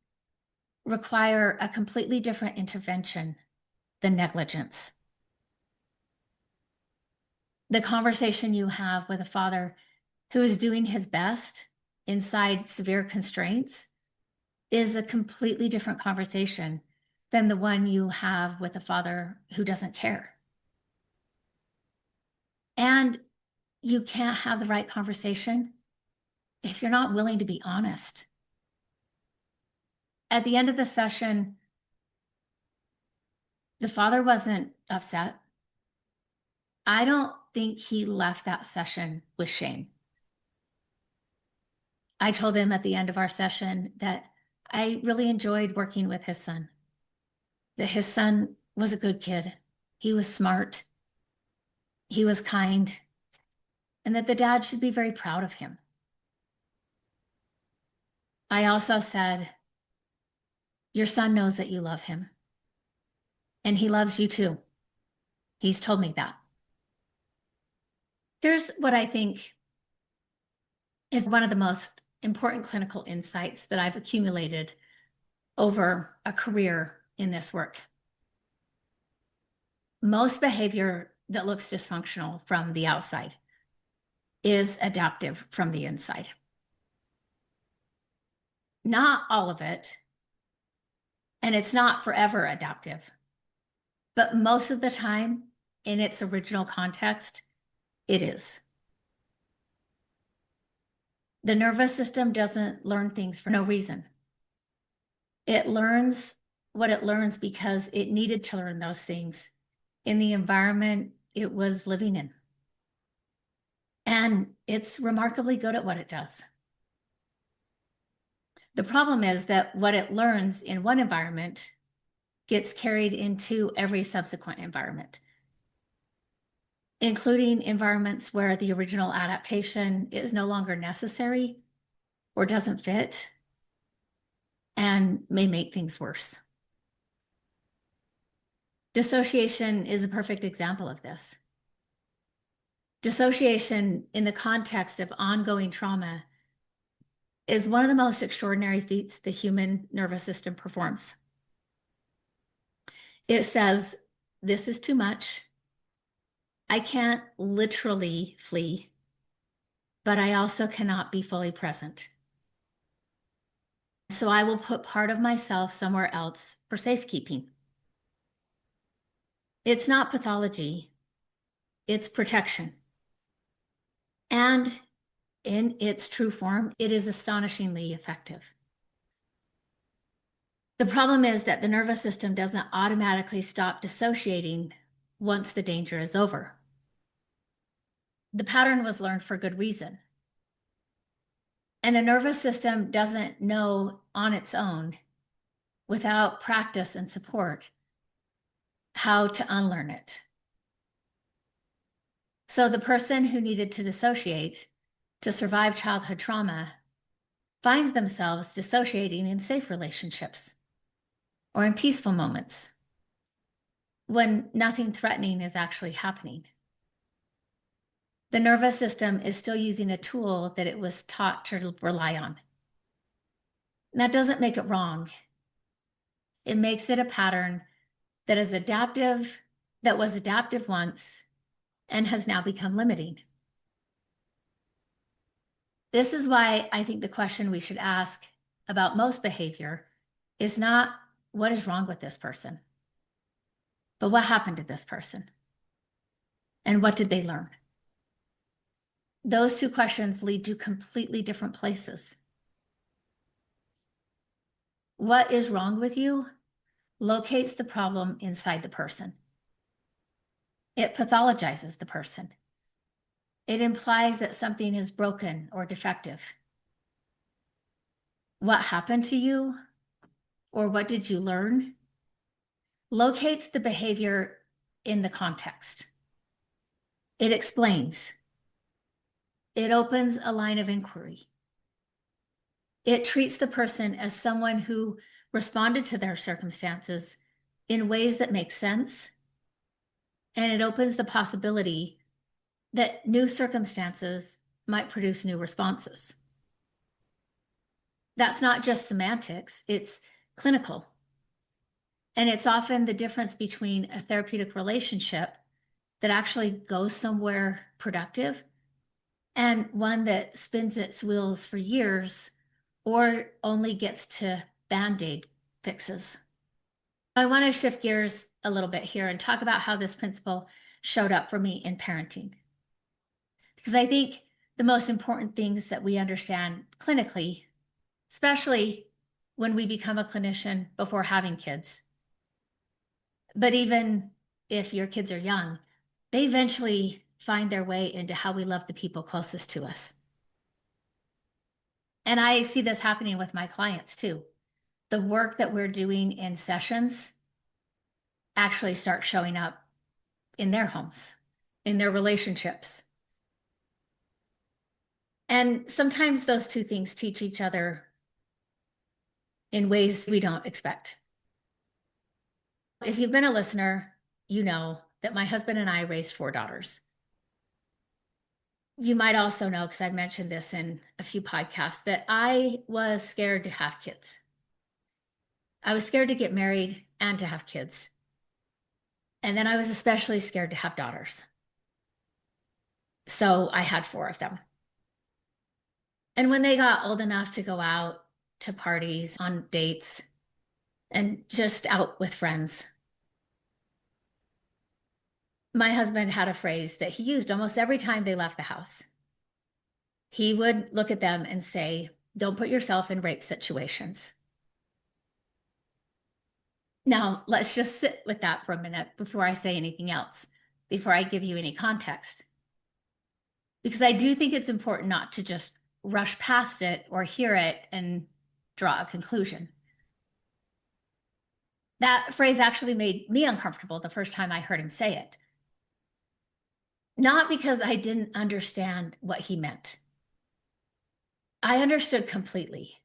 A: require a completely different intervention than negligence. The conversation you have with a father who is doing his best inside severe constraints is a completely different conversation than the one you have with a father who doesn't care. And you can't have the right conversation if you're not willing to be honest. At the end of the session, the father wasn't upset. I don't think he left that session with shame. I told him at the end of our session that I really enjoyed working with his son, that his son was a good kid. He was smart. He was kind, and that the dad should be very proud of him. I also said, your son knows that you love him, and he loves you too. He's told me that. Here's what I think is one of the most important clinical insights that I've accumulated over a career in this work. Most behavior that looks dysfunctional from the outside is adaptive from the inside. Not all of it, and it's not forever adaptive, but most of the time in its original context, it is. The nervous system doesn't learn things for no reason. It learns what it learns because it needed to learn those things in the environment it was living in. And it's remarkably good at what it does. The problem is that what it learns in one environment gets carried into every subsequent environment, including environments where the original adaptation is no longer necessary or doesn't fit and may make things worse. Dissociation is a perfect example of this. Dissociation in the context of ongoing trauma is one of the most extraordinary feats the human nervous system performs. It says, this is too much. I can't literally flee, but I also cannot be fully present. So I will put part of myself somewhere else for safekeeping. It's not pathology, it's protection. And in its true form, it is astonishingly effective. The problem is that the nervous system doesn't automatically stop dissociating once the danger is over. The pattern was learned for good reason. And the nervous system doesn't know on its own, without practice and support, how to unlearn it. So the person who needed to dissociate to survive childhood trauma finds themselves dissociating in safe relationships or in peaceful moments when nothing threatening is actually happening. The nervous system is still using a tool that it was taught to rely on. That doesn't make it wrong. It makes it a pattern that is adaptive, that was adaptive once, and has now become limiting. This is why I think the question we should ask about most behavior is not what is wrong with this person, but what happened to this person? And what did they learn? Those two questions lead to completely different places. What is wrong with you locates the problem inside the person. It pathologizes the person. It implies that something is broken or defective. What happened to you, or what did you learn, locates the behavior in the context. It explains. It opens a line of inquiry. It treats the person as someone who responded to their circumstances in ways that make sense, and it opens the possibility that new circumstances might produce new responses. That's not just semantics, it's clinical. And it's often the difference between a therapeutic relationship that actually goes somewhere productive and one that spins its wheels for years or only gets to band-aid fixes. I want to shift gears a little bit here and talk about how this principle showed up for me in parenting. Because I think the most important things that we understand clinically, especially when we become a clinician before having kids, but even if your kids are young, they eventually find their way into how we love the people closest to us. And I see this happening with my clients too. The work that we're doing in sessions actually starts showing up in their homes, in their relationships. And sometimes those two things teach each other in ways we don't expect. If you've been a listener, you know that my husband and I raised 4 daughters. You might also know, because I've mentioned this in a few podcasts, that I was scared to have kids. I was scared to get married and to have kids. And then I was especially scared to have daughters. So I had 4 of them. And when they got old enough to go out to parties, on dates, and just out with friends, my husband had a phrase that he used almost every time they left the house. He would look at them and say, "Don't put yourself in rape situations." Now, let's just sit with that for a minute before I say anything else, before I give you any context. Because I do think it's important not to just rush past it or hear it and draw a conclusion. That phrase actually made me uncomfortable the first time I heard him say it. Not because I didn't understand what he meant. I understood completely.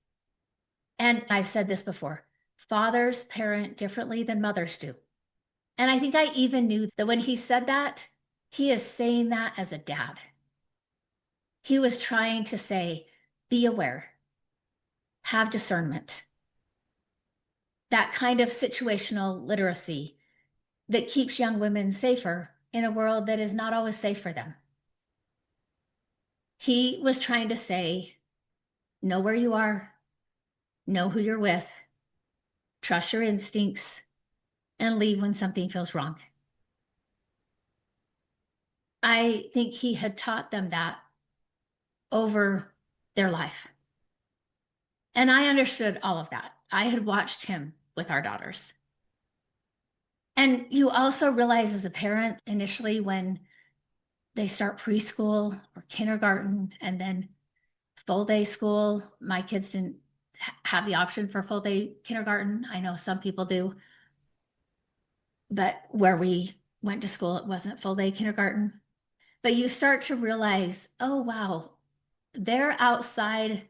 A: And I've said this before, fathers parent differently than mothers do. And I think I even knew that when he said that, he is saying that as a dad. He was trying to say, be aware, have discernment. That kind of situational literacy that keeps young women safer in a world that is not always safe for them. He was trying to say, know where you are, know who you're with, trust your instincts, and leave when something feels wrong. I think he had taught them that over their life. And I understood all of that. I had watched him with our daughters. And you also realize as a parent initially when they start preschool or kindergarten and then full day school. My kids didn't have the option for full day kindergarten. I know some people do. But where we went to school, it wasn't full day kindergarten. But you start to realize, oh, wow, they're outside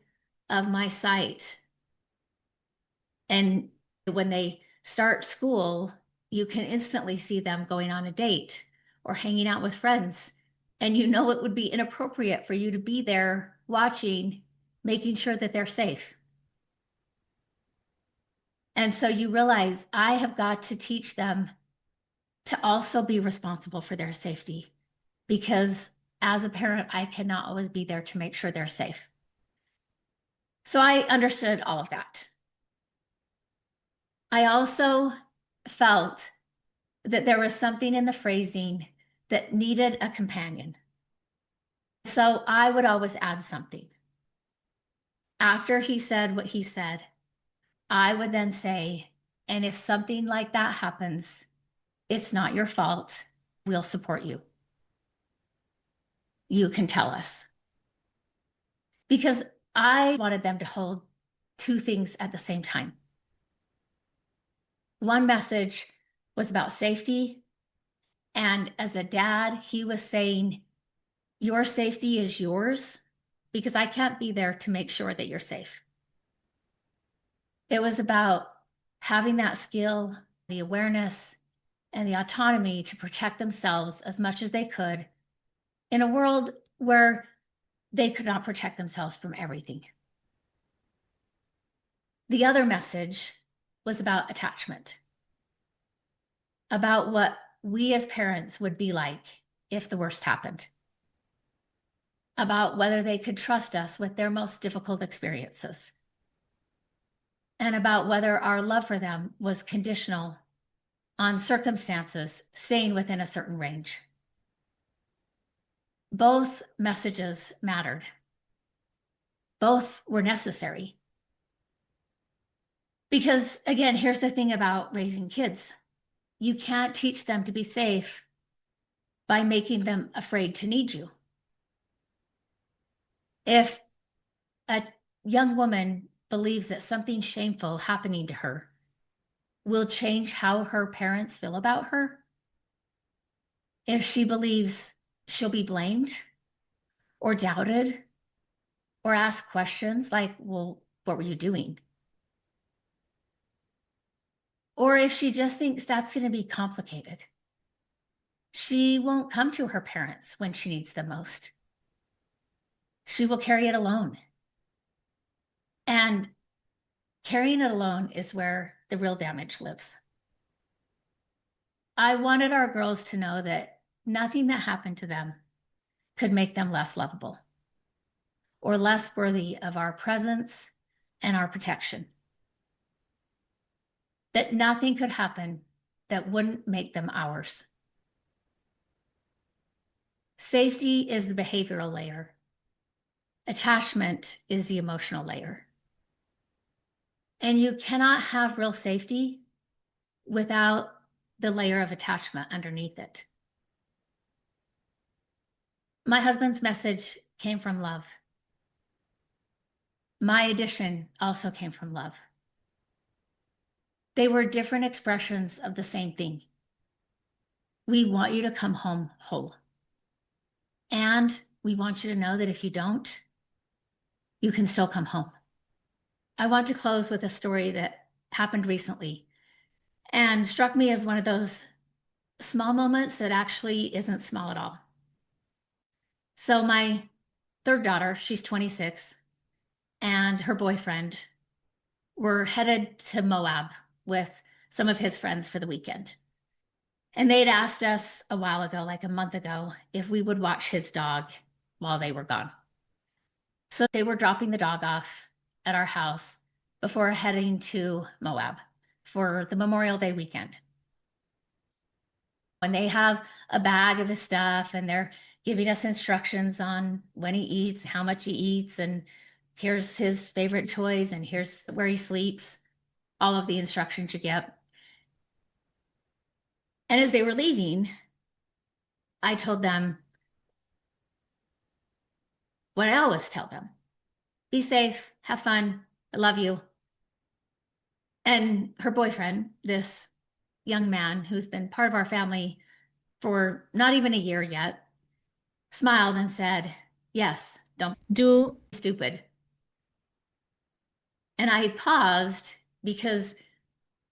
A: of my sight. And when they start school, you can instantly see them going on a date or hanging out with friends. And you know it would be inappropriate for you to be there watching, making sure that they're safe. And so you realize I have got to teach them to also be responsible for their safety because as a parent, I cannot always be there to make sure they're safe. So I understood all of that. I also felt that there was something in the phrasing that needed a companion. So I would always add something. After he said what he said, I would then say, and if something like that happens, it's not your fault. We'll support you. You can tell us. Because I wanted them to hold 2 things at the same time. One message was about safety. And as a dad, he was saying, your safety is yours because I can't be there to make sure that you're safe. It was about having that skill, the awareness, and the autonomy to protect themselves as much as they could in a world where they could not protect themselves from everything. The other message was about attachment, about what we as parents would be like if the worst happened, about whether they could trust us with their most difficult experiences, and about whether our love for them was conditional on circumstances staying within a certain range. Both messages mattered. Both were necessary. Because again, here's the thing about raising kids. You can't teach them to be safe by making them afraid to need you. If a young woman believes that something shameful happening to her will change how her parents feel about her, if she believes she'll be blamed or doubted or asked questions like, well, what were you doing? Or if she just thinks that's going to be complicated, she won't come to her parents when she needs them most. She will carry it alone. And carrying it alone is where the real damage lives. I wanted our girls to know that nothing that happened to them could make them less lovable or less worthy of our presence and our protection. That nothing could happen that wouldn't make them ours. Safety is the behavioral layer. Attachment is the emotional layer. And you cannot have real safety without the layer of attachment underneath it. My husband's message came from love. My addition also came from love. They were different expressions of the same thing. We want you to come home whole. And we want you to know that if you don't, you can still come home. I want to close with a story that happened recently and struck me as one of those small moments that actually isn't small at all. So my third daughter, she's 26, and her boyfriend were headed to Moab with some of his friends for the weekend. And they'd asked us a while ago, like a month ago, if we would watch his dog while they were gone. So they were dropping the dog off at our house before heading to Moab for the Memorial Day weekend. When they have a bag of his stuff and they're giving us instructions on when he eats, how much he eats, and here's his favorite toys, and here's where he sleeps, all of the instructions you get. And as they were leaving, I told them what I always tell them: be safe, have fun, I love you. And her boyfriend, this young man who's been part of our family for not even a year yet, smiled and said, yes, don't do stupid. And I paused because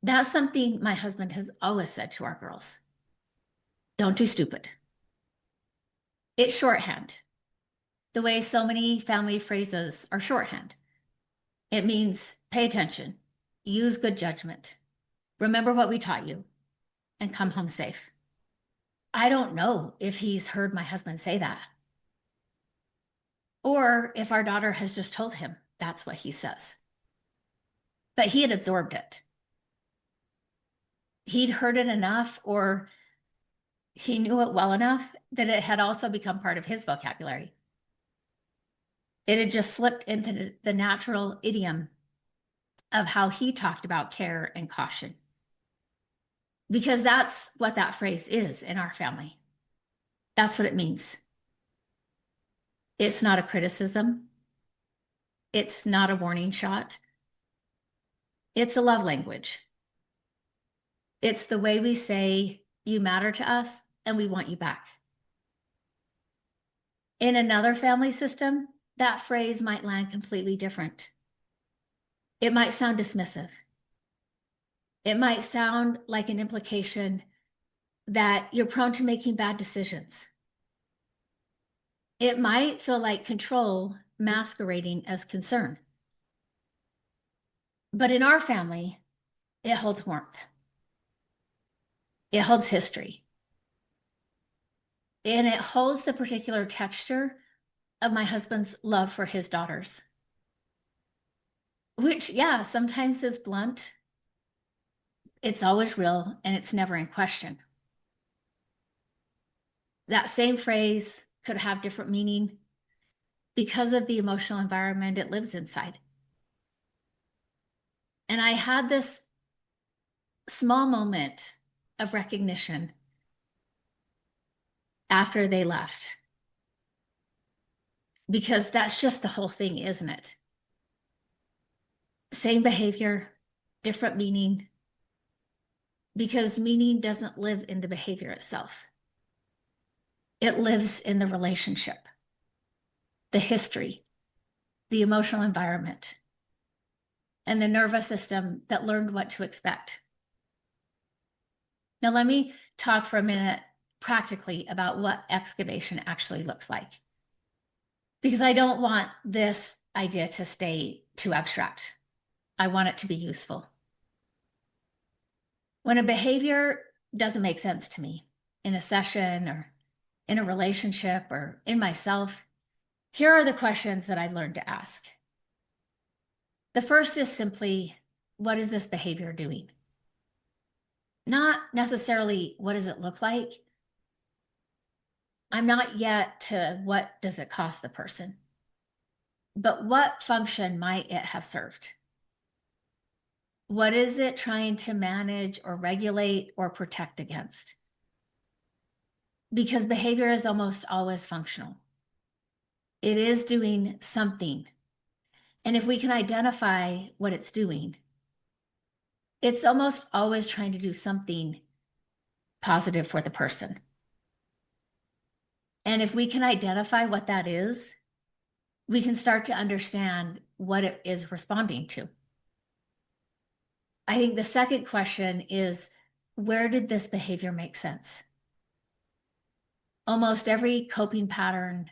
A: that's something my husband has always said to our girls. Don't do stupid. It's shorthand, the way so many family phrases are shorthand. It means pay attention, use good judgment, remember what we taught you, and come home safe. I don't know if he's heard my husband say that, or if our daughter has just told him that's what he says. But he had absorbed it. He'd heard it enough, or he knew it well enough that it had also become part of his vocabulary. It had just slipped into the natural idiom of how he talked about care and caution. Because that's what that phrase is in our family. That's what it means. It's not a criticism. It's not a warning shot. It's a love language. It's the way we say, you matter to us and we want you back. In another family system, that phrase might land completely different. It might sound dismissive. It might sound like an implication that you're prone to making bad decisions. It might feel like control masquerading as concern. But in our family, it holds warmth. It holds history. And it holds the particular texture of my husband's love for his daughters, which, yeah, sometimes is blunt. It's always real and it's never in question. That same phrase could have different meaning because of the emotional environment it lives inside. And I had this small moment of recognition after they left, because that's just the whole thing, isn't it? Same behavior, different meaning, because meaning doesn't live in the behavior itself. It lives in the relationship, the history, the emotional environment, and the nervous system that learned what to expect. Now, let me talk for a minute practically about what excavation actually looks like, because I don't want this idea to stay too abstract. I want it to be useful. When a behavior doesn't make sense to me in a session or in a relationship or in myself, here are the questions that I've learned to ask. The first is simply, what is this behavior doing? Not necessarily, what does it look like? I'm not yet to what does it cost the person, but what function might it have served? What is it trying to manage or regulate or protect against? Because behavior is almost always functional. It is doing something. And if we can identify what it's doing, it's almost always trying to do something positive for the person. And if we can identify what that is, we can start to understand what it is responding to. I think the second question is, where did this behavior make sense? Almost every coping pattern,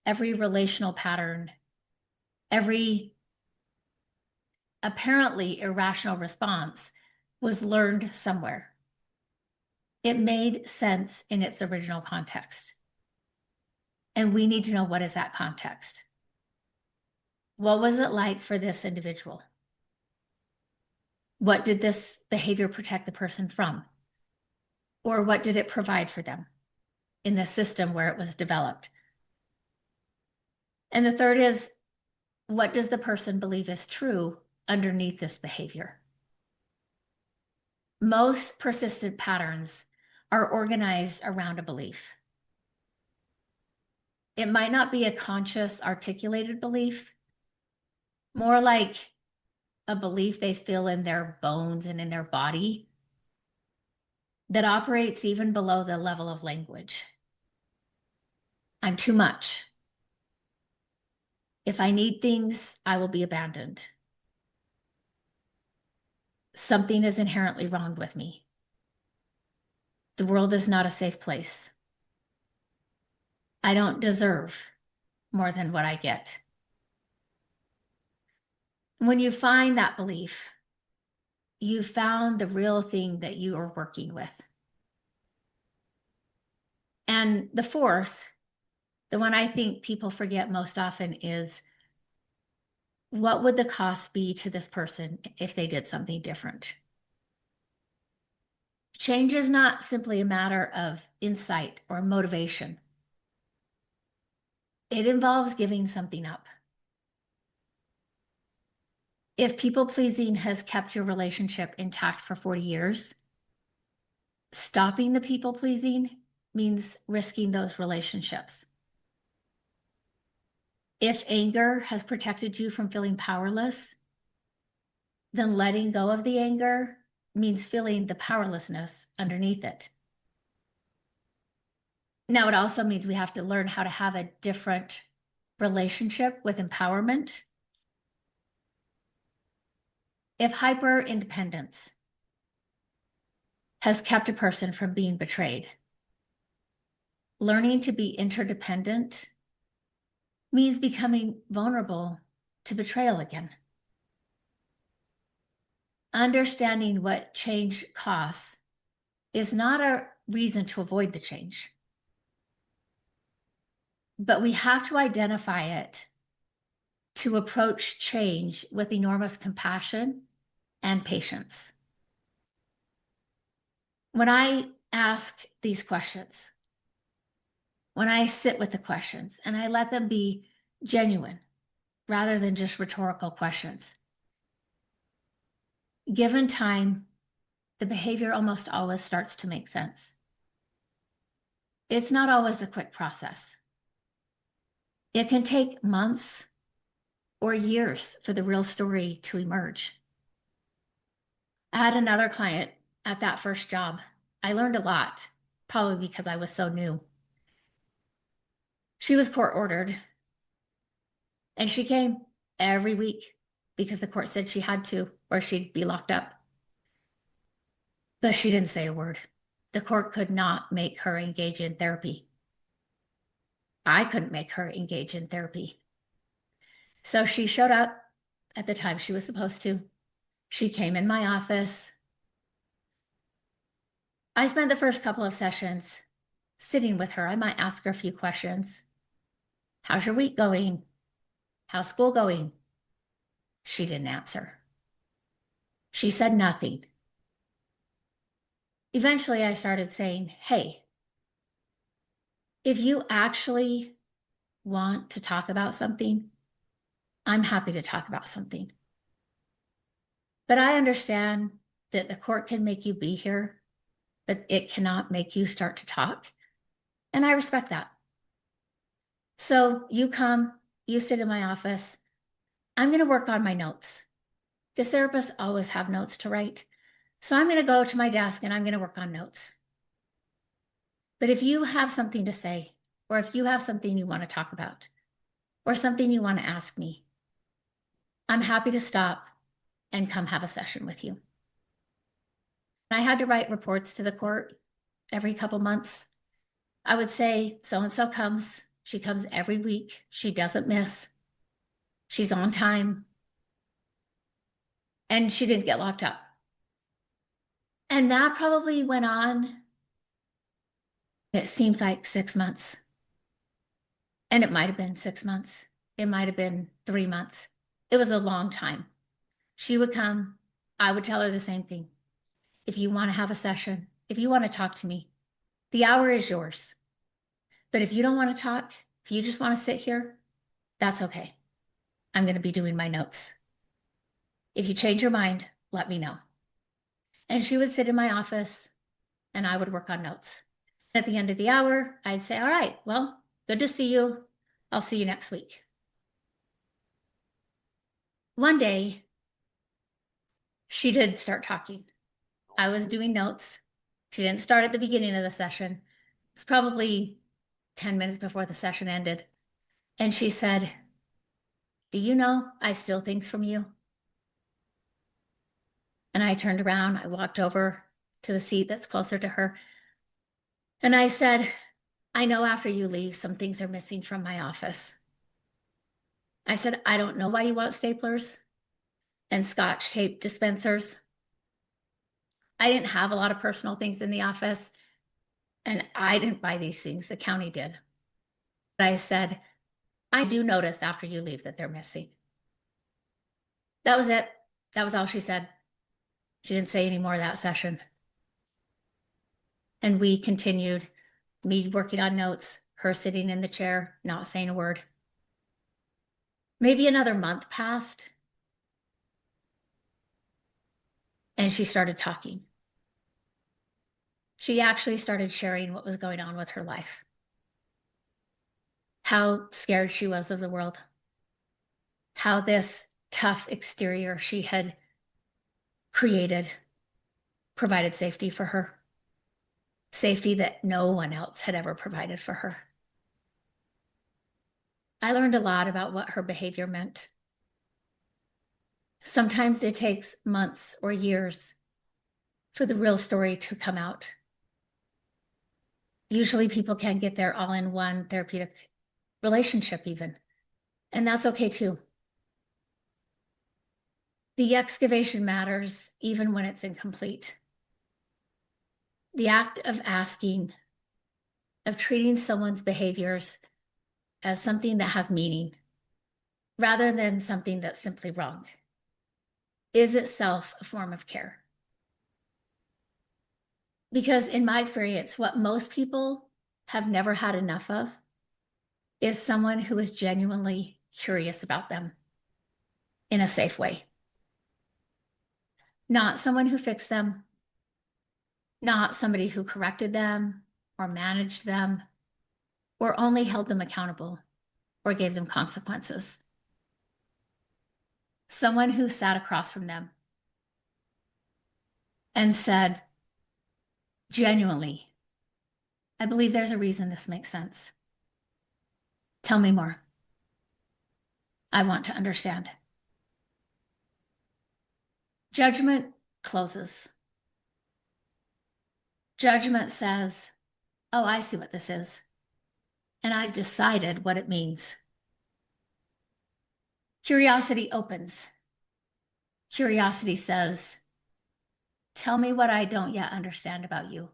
A: every relational pattern, every apparently irrational response was learned somewhere. It made sense in its original context. And we need to know, what is that context? What was it like for this individual? What did this behavior protect the person from? Or what did it provide for them in the system where it was developed? And the third is, what does the person believe is true underneath this behavior? Most persistent patterns are organized around a belief. It might not be a conscious, articulated belief, more like a belief they feel in their bones and in their body that operates even below the level of language. I'm too much. If I need things, I will be abandoned. Something is inherently wrong with me. The world is not a safe place. I don't deserve more than what I get. When you find that belief, you found the real thing that you are working with. And the fourth, the one I think people forget most often, is, what would the cost be to this person if they did something different? Change is not simply a matter of insight or motivation. It involves giving something up. If people pleasing has kept your relationship intact for 40 years, stopping the people pleasing means risking those relationships. If anger has protected you from feeling powerless, then letting go of the anger means feeling the powerlessness underneath it. Now, it also means we have to learn how to have a different relationship with empowerment. If hyper independence has kept a person from being betrayed, learning to be interdependent means becoming vulnerable to betrayal again. Understanding what change costs is not a reason to avoid the change. but we have to identify it to approach change with enormous compassion and patience. When I ask these questions, when I sit with the questions and I let them be genuine rather than just rhetorical questions, given time, the behavior almost always starts to make sense. It's not always a quick process. It can take months or years for the real story to emerge. I had another client at that first job. I learned a lot, probably because I was so new. She was court ordered, and she came every week because the court said she had to, or she'd be locked up. But she didn't say a word. The court could not make her engage in therapy. I couldn't make her engage in therapy. So she showed up at the time she was supposed to. She came in my office. I spent the first couple of sessions sitting with her. I might ask her a few questions. How's your week going? How's school going? She didn't answer. She said nothing. Eventually, I started saying, hey, if you actually want to talk about something, I'm happy to talk about something. But I understand that the court can make you be here, but it cannot make you start to talk. And I respect that. So you come, you sit in my office. I'm going to work on my notes because therapists always have notes to write. So I'm going to go to my desk and I'm going to work on notes. But if you have something to say, or if you have something you want to talk about, or something you want to ask me, I'm happy to stop and come have a session with you. I had to write reports to the court every couple months. I would say, so-and-so comes. She comes every week. She doesn't miss. She's on time. And she didn't get locked up. And that probably went on, it seems like 6 months. And it might have been 6 months. It might have been 3 months. It was a long time. She would come. I would tell her the same thing. If you want to have a session, if you want to talk to me, the hour is yours. But if you don't want to talk, if you just want to sit here, that's okay. I'm going to be doing my notes. If you change your mind, let me know. And she would sit in my office and I would work on notes. At the end of the hour, I'd say, all right, well, good to see you. I'll see you next week. One day, she did start talking. I was doing notes. She didn't start at the beginning of the session. It was probably 10 minutes before the session ended. And she said, do you know I steal things from you? And I turned around, I walked over to the seat that's closer to her. And I said, I know after you leave, some things are missing from my office. I said, I don't know why you want staplers and Scotch tape dispensers. I didn't have a lot of personal things in the office, and I didn't buy these things. The county did. But I said, I do notice after you leave that they're missing. That was it. That was all she said. She didn't say any more that session. And we continued, me working on notes, her sitting in the chair, not saying a word. Maybe another month passed, and she started talking. She actually started sharing what was going on with her life, how scared she was of the world, how this tough exterior she had created provided safety for her, safety that no one else had ever provided for her. I learned a lot about what her behavior meant. Sometimes it takes months or years for the real story to come out. Usually people can't get there all in one therapeutic relationship even, and that's okay too. The excavation matters even when it's incomplete. The act of asking, of treating someone's behaviors as something that has meaning rather than something that's simply wrong is itself a form of care. Because in my experience, what most people have never had enough of is someone who is genuinely curious about them in a safe way. Not someone who fixed them, not somebody who corrected them or managed them or only held them accountable or gave them consequences. Someone who sat across from them and said, genuinely, I believe there's a reason this makes sense. Tell me more. I want to understand. Judgment closes. Judgment says, oh, I see what this is, and I've decided what it means. Curiosity opens. Curiosity says, tell me what I don't yet understand about you.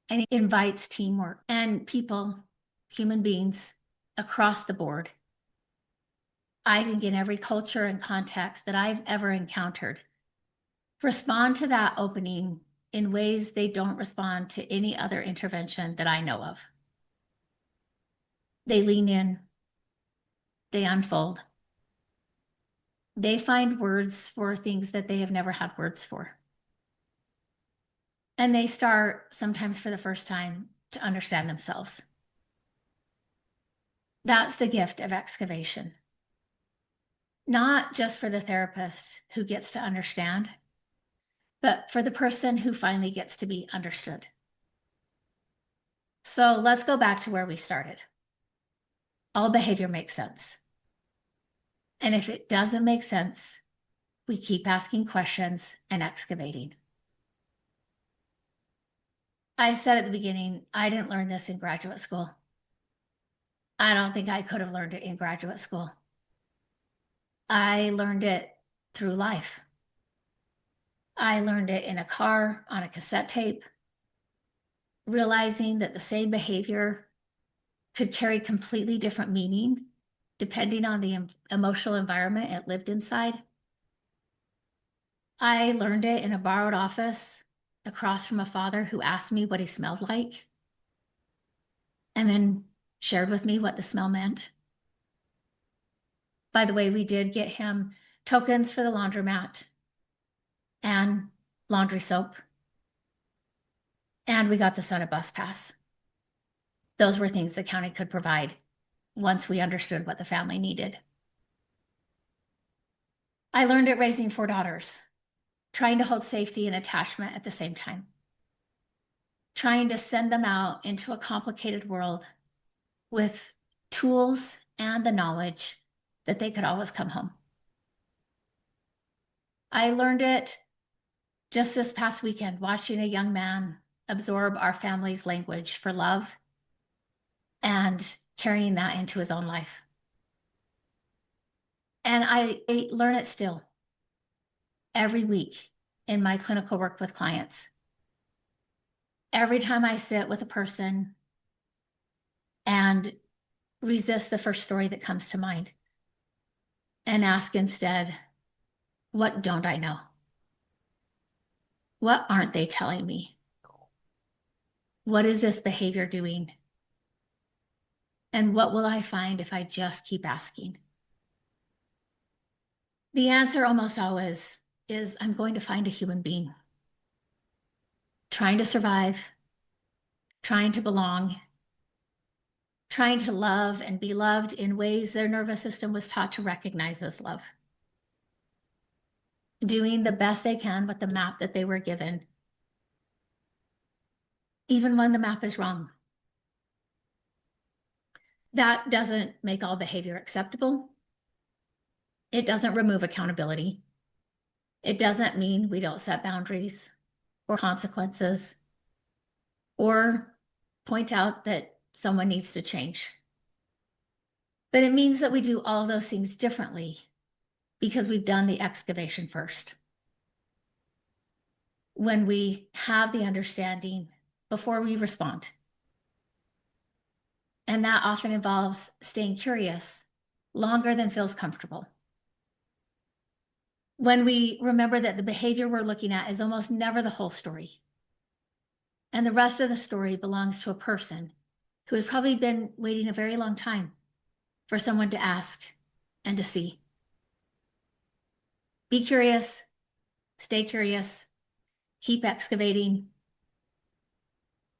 A: And it invites teamwork and people, human beings across the board. I think in every culture and context that I've ever encountered, respond to that opening in ways they don't respond to any other intervention that I know of. They lean in, they unfold, they find words for things that they have never had words for. And they start, sometimes for the first time, to understand themselves. That's the gift of excavation. Not just for the therapist who gets to understand, but for the person who finally gets to be understood. So let's go back to where we started. All behavior makes sense. And if it doesn't make sense, we keep asking questions and excavating. I said at the beginning, I didn't learn this in graduate school. I don't think I could have learned it in graduate school. I learned it through life. I learned it in a car on a cassette tape, realizing that the same behavior could carry completely different meaning depending on the emotional environment it lived inside. I learned it in a borrowed office across from a father who asked me what he smelled like and then shared with me what the smell meant. By the way, we did get him tokens for the laundromat and laundry soap, and we got the son a bus pass. Those were things the county could provide once we understood what the family needed. I learned it raising 4 daughters, trying to hold safety and attachment at the same time, trying to send them out into a complicated world with tools and the knowledge that they could always come home. I learned it just this past weekend, watching a young man absorb our family's language for love and carrying that into his own life. And I learn it still every week in my clinical work with clients. Every time I sit with a person and resist the first story that comes to mind and ask instead, what don't I know? What aren't they telling me? What is this behavior doing? And what will I find if I just keep asking? The answer almost always is I'm going to find a human being trying to survive, trying to belong, trying to love and be loved in ways their nervous system was taught to recognize as love, doing the best they can with the map that they were given, even when the map is wrong. That doesn't make all behavior acceptable. It doesn't remove accountability. It doesn't mean we don't set boundaries or consequences or point out that someone needs to change. But it means that we do all those things differently because we've done the excavation first. When we have the understanding before we respond. And that often involves staying curious longer than feels comfortable. When we remember that the behavior we're looking at is almost never the whole story, and the rest of the story belongs to a person who has probably been waiting a very long time for someone to ask and to see. Be curious, stay curious, keep excavating.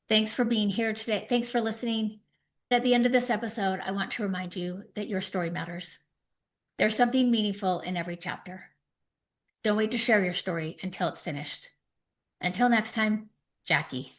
A: Thanks for being here today. Thanks for listening. At the end of this episode, I want to remind you that your story matters. There's something meaningful in every chapter. Don't wait to share your story until it's finished. Until next time, Jackie.